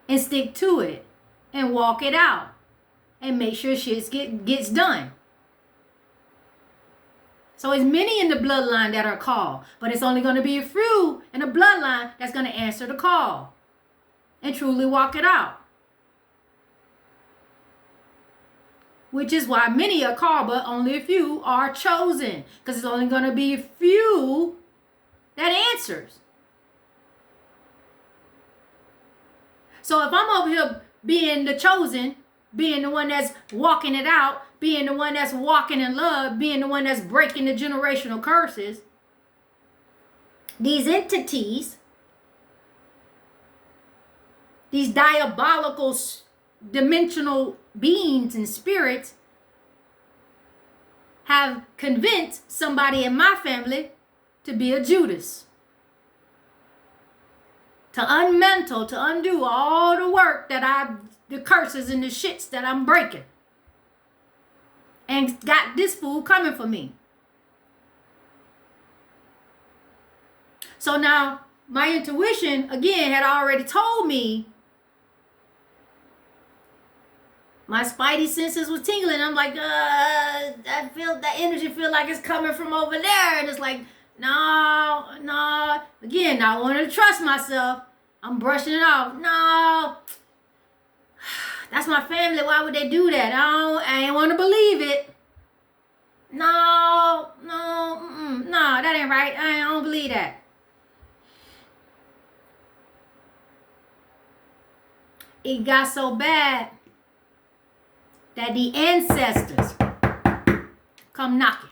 And stick to it. And walk it out. And make sure shit gets done. So it's many in the bloodline that are called. But it's only going to be a few in the bloodline that's going to answer the call. And truly walk it out. Which is why many are called, but only a few are chosen. Because it's only going to be a few that answers. So if I'm over here being the chosen, being the one that's walking it out, being the one that's walking in love, being the one that's breaking the generational curses, these diabolical dimensional beings and spirits have convinced somebody in my family to be a Judas. To unmental, to undo all the work the curses and the shits that I'm breaking. And got this fool coming for me. So now, my intuition, again, had already told me. My spidey senses was tingling. I'm like, that energy feel like it's coming from over there. And it's like, no. Again, I wanted to trust myself. I'm brushing it off. No. That's my family. Why would they do that? I ain't want to believe it. No, that ain't right. I don't believe that. It got so bad that the ancestors come knocking.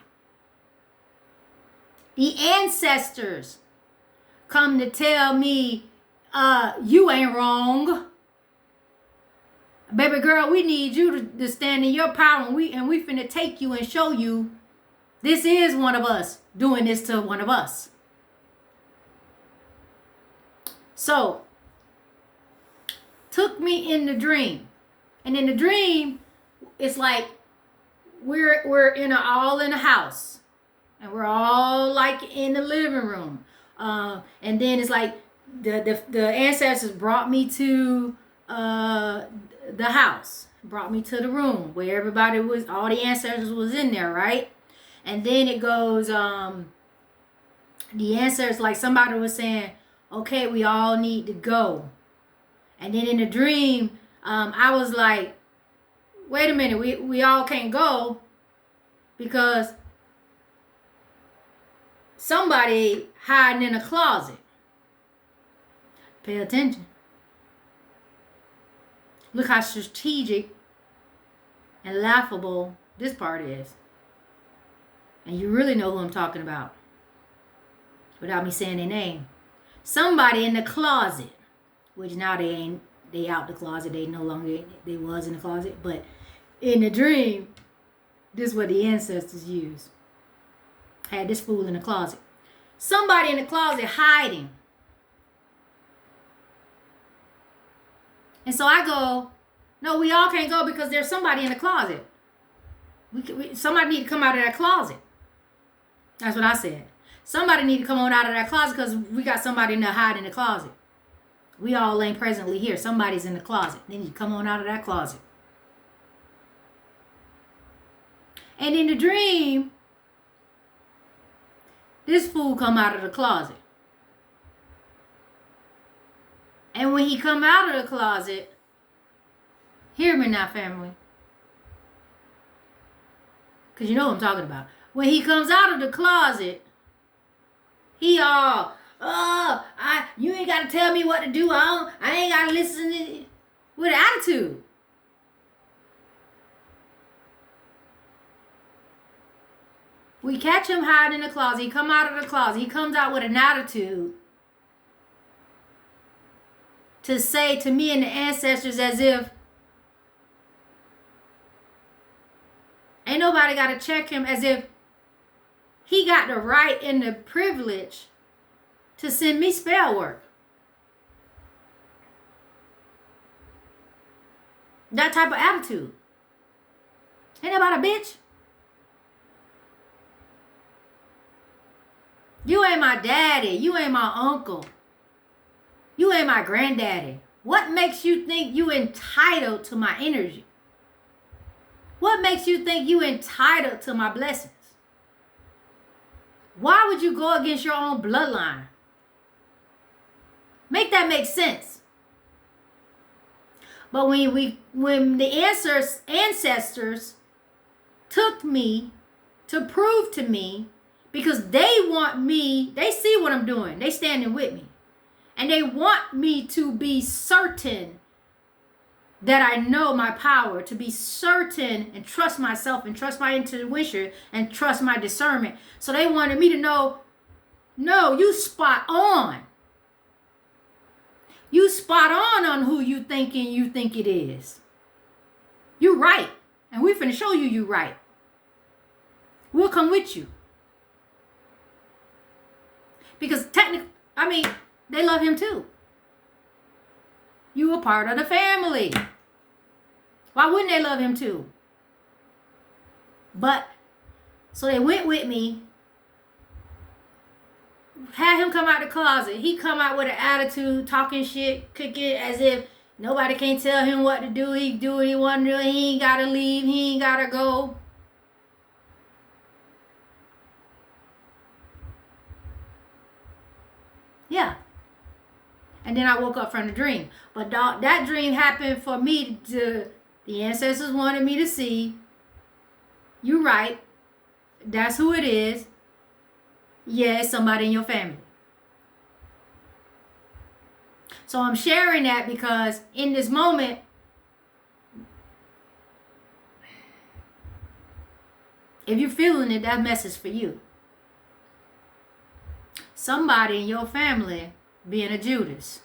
The ancestors come to tell me, you ain't wrong. Baby girl, we need you to stand in your power, and we finna take you and show you this is one of us doing this to one of us. So, took me in the dream. And in the dream, it's like we're all in a house. And we're all like in the living room. And then it's like the ancestors brought me to the house, brought me to the room where everybody was, all the ancestors was in there, right? And then it goes, the ancestors, like somebody was saying, okay, we all need to go. And then in the dream, I was like, wait a minute, we all can't go because somebody hiding in a closet. Pay attention. Look how strategic and laughable this part is. And you really know who I'm talking about without me saying their name. Somebody in the closet, which now they out the closet. They no longer, they was in the closet. But in the dream, this is what the ancestors used. Had this fool in the closet. Somebody in the closet hiding. And so I go, no, we all can't go because there's somebody in the closet. Somebody need to come out of that closet. That's what I said. Somebody need to come on out of that closet because we got somebody in there hiding in the closet. We all ain't presently here. Somebody's in the closet. They need to come on out of that closet. And in the dream, this fool come out of the closet. And when he come out of the closet, hear me now, family. Because you know what I'm talking about. When he comes out of the closet, he all, you ain't got to tell me what to do. I ain't got to listen to, with attitude. We catch him hiding in the closet. He come out of the closet. He comes out with an attitude to say to me and the ancestors as if ain't nobody got to check him, as if he got the right and the privilege to send me spell work. That type of attitude. Ain't about a bitch. You ain't my daddy. You ain't my uncle. You ain't my granddaddy. What makes you think you entitled to my energy? What makes you think you entitled to my blessings? Why would you go against your own bloodline? Make that make sense. But when the ancestors took me to prove to me, because they want me, they see what I'm doing. They standing with me. And they want me to be certain that I know my power, to be certain and trust myself and trust my intuition and trust my discernment. So they wanted me to know, no, you spot on. You spot on who you think it is. You right. And we finna show you right. We'll come with you. Because technically, they love him too. You a part of the family. Why wouldn't they love him too? But, so they went with me, had him come out the closet. He come out with an attitude, talking shit, cooking as if nobody can tell him what to do. He do what he want to do. He ain't got to leave. He ain't got to go. Yeah. And then I woke up from the dream. But that dream happened for me to, the ancestors wanted me to see, you right. That's who it is. Yeah, it's somebody in your family. So I'm sharing that because in this moment, if you're feeling it, that message for you. Somebody in your family being a Judas.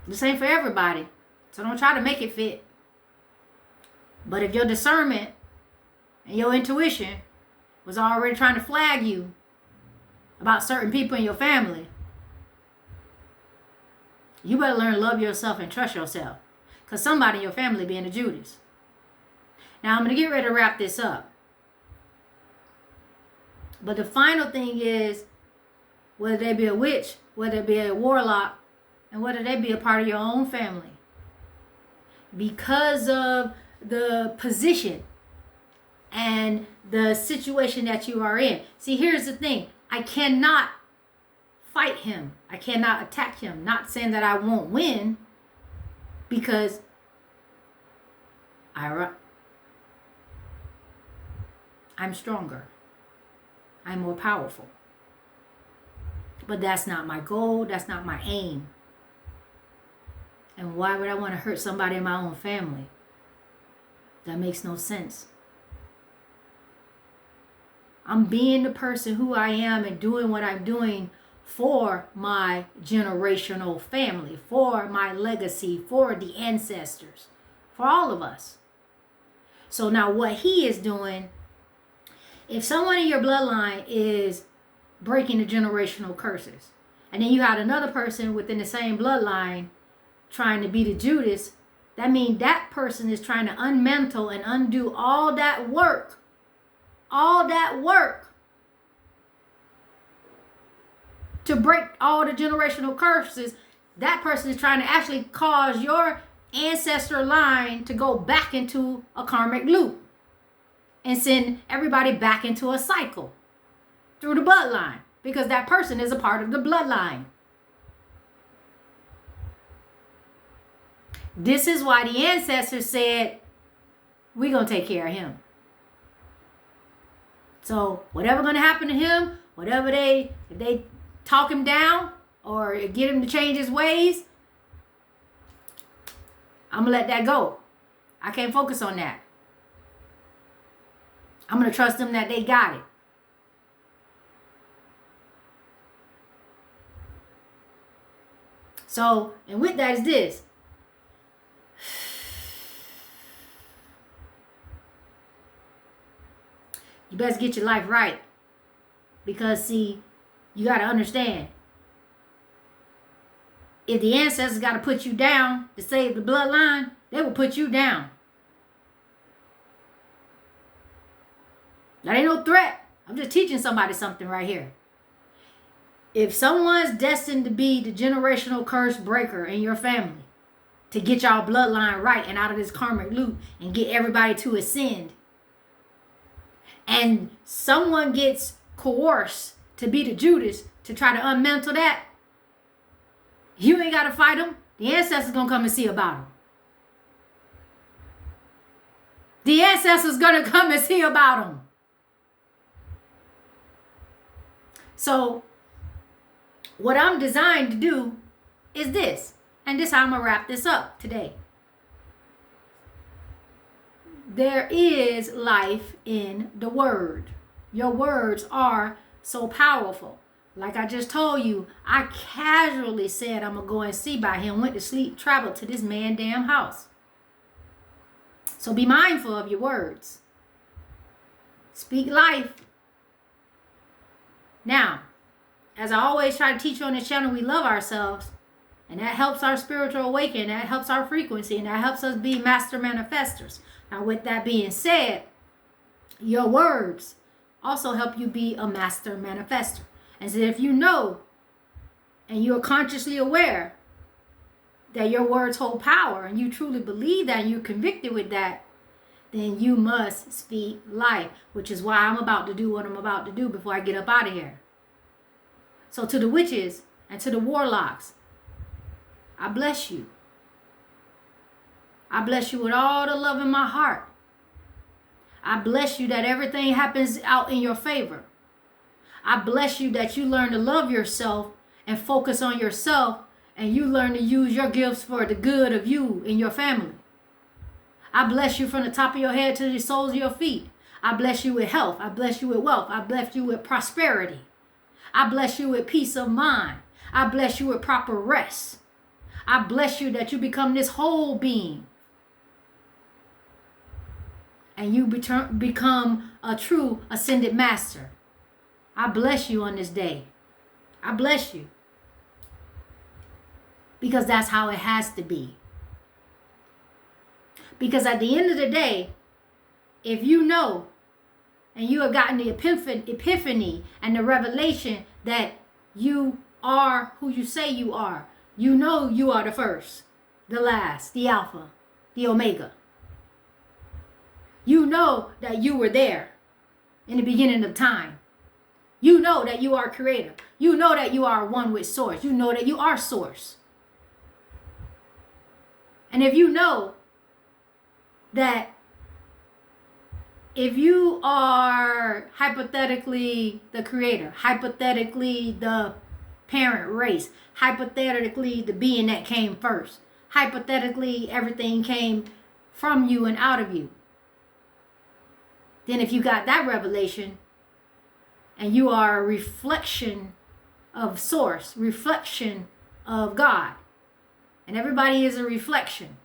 This ain't for everybody, so don't try to make it fit. But if your discernment and your intuition was already trying to flag you about certain people in your family, you better learn to love yourself and trust yourself. Because somebody in your family being a Judas. Now, I'm going to get ready to wrap this up. But the final thing is, whether they be a witch, whether it be a warlock, and whether they be a part of your own family. Because of the position and the situation that you are in. See, here's the thing. I cannot fight him. I cannot attack him. Not saying that I won't win, because I'm stronger. I'm more powerful. But that's not my goal. That's not my aim. And why would I want to hurt somebody in my own family? That makes no sense. I'm being the person who I am and doing what I'm doing for my generational family, for my legacy, for the ancestors, for all of us. So now what he is doing, if someone in your bloodline is breaking the generational curses, and then you had another person within the same bloodline trying to be the Judas, that means that person is trying to unmental and undo all that work to break all the generational curses. That person is trying to actually cause your ancestor line to go back into a karmic loop and send everybody back into a cycle through the bloodline, because that person is a part of the bloodline. This is why the ancestors said, we're going to take care of him. So whatever going to happen to him, whatever if they talk him down or get him to change his ways, I'm going to let that go. I can't focus on that. I'm going to trust them that they got it. So, and with that is this. You best get your life right. Because, see, you got to understand. If the ancestors got to put you down to save the bloodline, they will put you down. That ain't no threat. I'm just teaching somebody something right here. If someone's destined to be the generational curse breaker in your family, to get y'all bloodline right and out of this karmic loop and get everybody to ascend, and someone gets coerced to be the Judas to try to unmental that, you ain't got to fight them. The ancestors going to come and see about them. The ancestors going to come and see about them. So what I'm designed to do is this. And this is how I'm going to wrap this up today. There is life in the word. Your words are so powerful. Like I just told you, I casually said I'm going to go and see by him, went to sleep, traveled to this man damn house. So be mindful of your words. Speak life. Now, as I always try to teach you on this channel, we love ourselves. And that helps our spiritual awakening. That helps our frequency. And that helps us be master manifestors. Now, with that being said, your words also help you be a master manifestor. And so if you know and you're consciously aware that your words hold power and you truly believe that and you're convicted with that, then you must speak life, which is why I'm about to do what I'm about to do before I get up out of here. So to the witches and to the warlocks, I bless you. I bless you with all the love in my heart. I bless you that everything happens out in your favor. I bless you that you learn to love yourself and focus on yourself, and you learn to use your gifts for the good of you and your family. I bless you from the top of your head to the soles of your feet. I bless you with health. I bless you with wealth. I bless you with prosperity. I bless you with peace of mind. I bless you with proper rest. I bless you that you become this whole being. And you become a true ascended master. I bless you on this day. I bless you. Because that's how it has to be. Because at the end of the day, if you know and you have gotten the epiphany and the revelation that you are who you say you are, you know you are the first, the last, the Alpha, the Omega. You know that you were there in the beginning of time. You know that you are creator. You know that you are one with source. You know that you are source. And if you know that if you are hypothetically the creator, hypothetically the parent race, hypothetically the being that came first, hypothetically everything came from you and out of you, then if you got that revelation and you are a reflection of source, reflection of God, and everybody is a reflection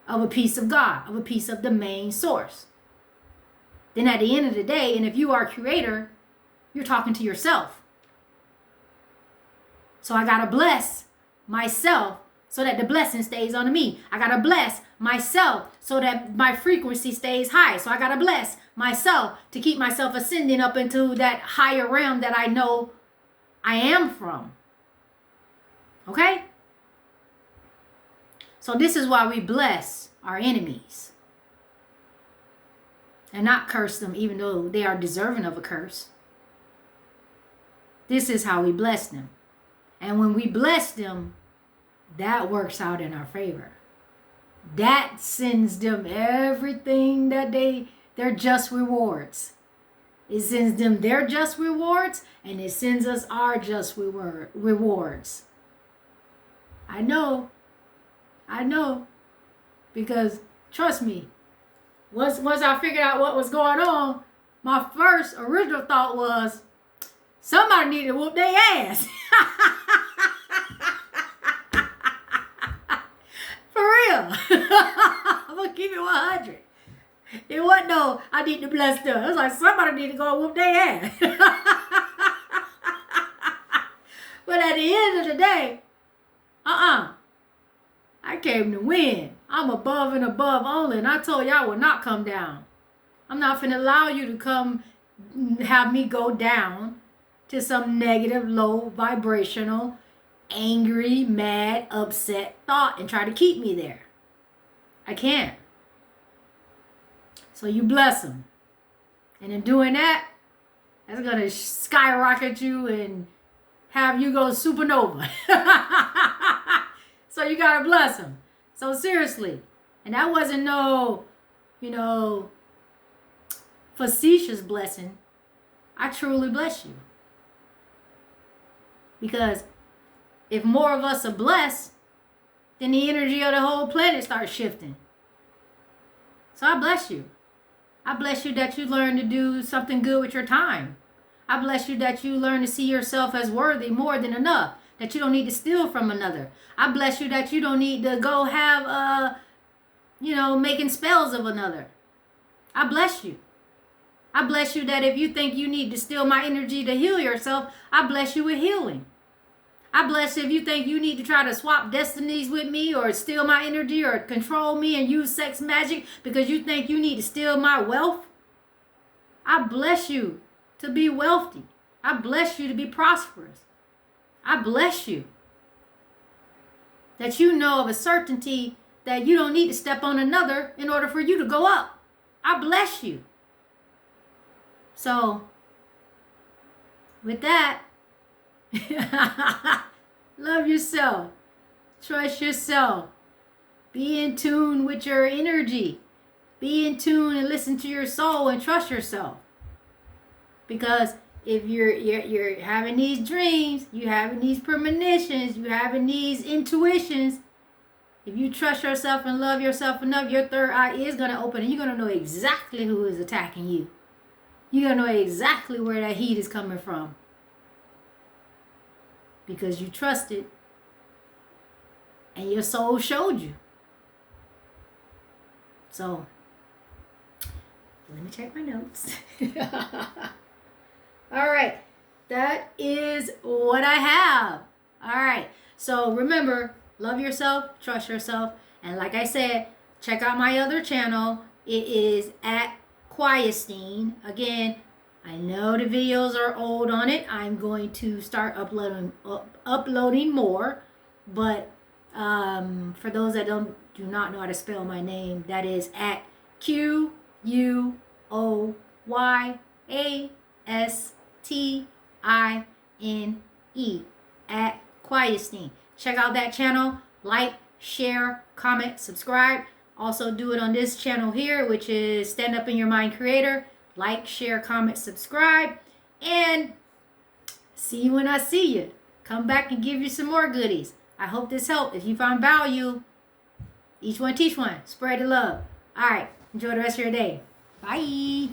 of a piece of God, of a piece of the main source, then at the end of the day, and if you are a creator, you're talking to yourself. So I got to bless myself so that the blessing stays on me. I got to bless myself so that my frequency stays high. So I got to bless myself to keep myself ascending up into that higher realm that I know I am from. Okay? So this is why we bless our enemies and not curse them, even though they are deserving of a curse. This is how we bless them. And when we bless them, that works out in our favor. That sends them everything that their just rewards. It sends them their just rewards, and it sends us our just rewards. I know. Because trust me, once I figured out what was going on, my first original thought was, somebody need to whoop their ass. For real. I'm going to keep it 100. It wasn't no, I need to bless them. It was like, somebody need to go and whoop their ass. But at the end of the day, I came to win. I'm above and above only. And I told you I will not come down. I'm not finna allow you to come have me go down to some negative, low vibrational, angry, mad, upset thought and try to keep me there. I can't. So you bless them. And in doing that, that's going to skyrocket you and have you go supernova. So you got to bless them. So seriously. And that wasn't no, facetious blessing. I truly bless you. Because if more of us are blessed, then the energy of the whole planet starts shifting. So I bless you. I bless you that you learn to do something good with your time. I bless you that you learn to see yourself as worthy more than enough, that you don't need to steal from another. I bless you that you don't need to go have, making spells of another. I bless you. I bless you that if you think you need to steal my energy to heal yourself, I bless you with healing. I bless you if you think you need to try to swap destinies with me or steal my energy or control me and use sex magic because you think you need to steal my wealth. I bless you to be wealthy. I bless you to be prosperous. I bless you that you know of a certainty that you don't need to step on another in order for you to go up. I bless you. So, with that, love yourself. Trust yourself. Be in tune with your energy. Be in tune and listen to your soul and trust yourself. Because if you're having these dreams, you're having these premonitions, you're having these intuitions, if you trust yourself and love yourself enough, your third eye is going to open and you're going to know exactly who is attacking you. You're going to know exactly where that heat is coming from. Because you trusted and your soul showed you. So, let me check my notes. All right. That is what I have. All right. So, remember, love yourself, trust yourself. And like I said, check out my other channel. It is at Quietstein. Again, I know the videos are old on it. I'm going to start uploading more. But for those that do not know how to spell my name, that is at QUOYASTINE at Quietstein. Check out that channel. Like, share, comment, subscribe. Also do it on this channel here, which is Stand Up in Your Mind Creator. Like, share, comment, subscribe. And see you when I see you. Come back and give you some more goodies. I hope this helped. If you found value, each one teach one. Spread the love. All right. Enjoy the rest of your day. Bye.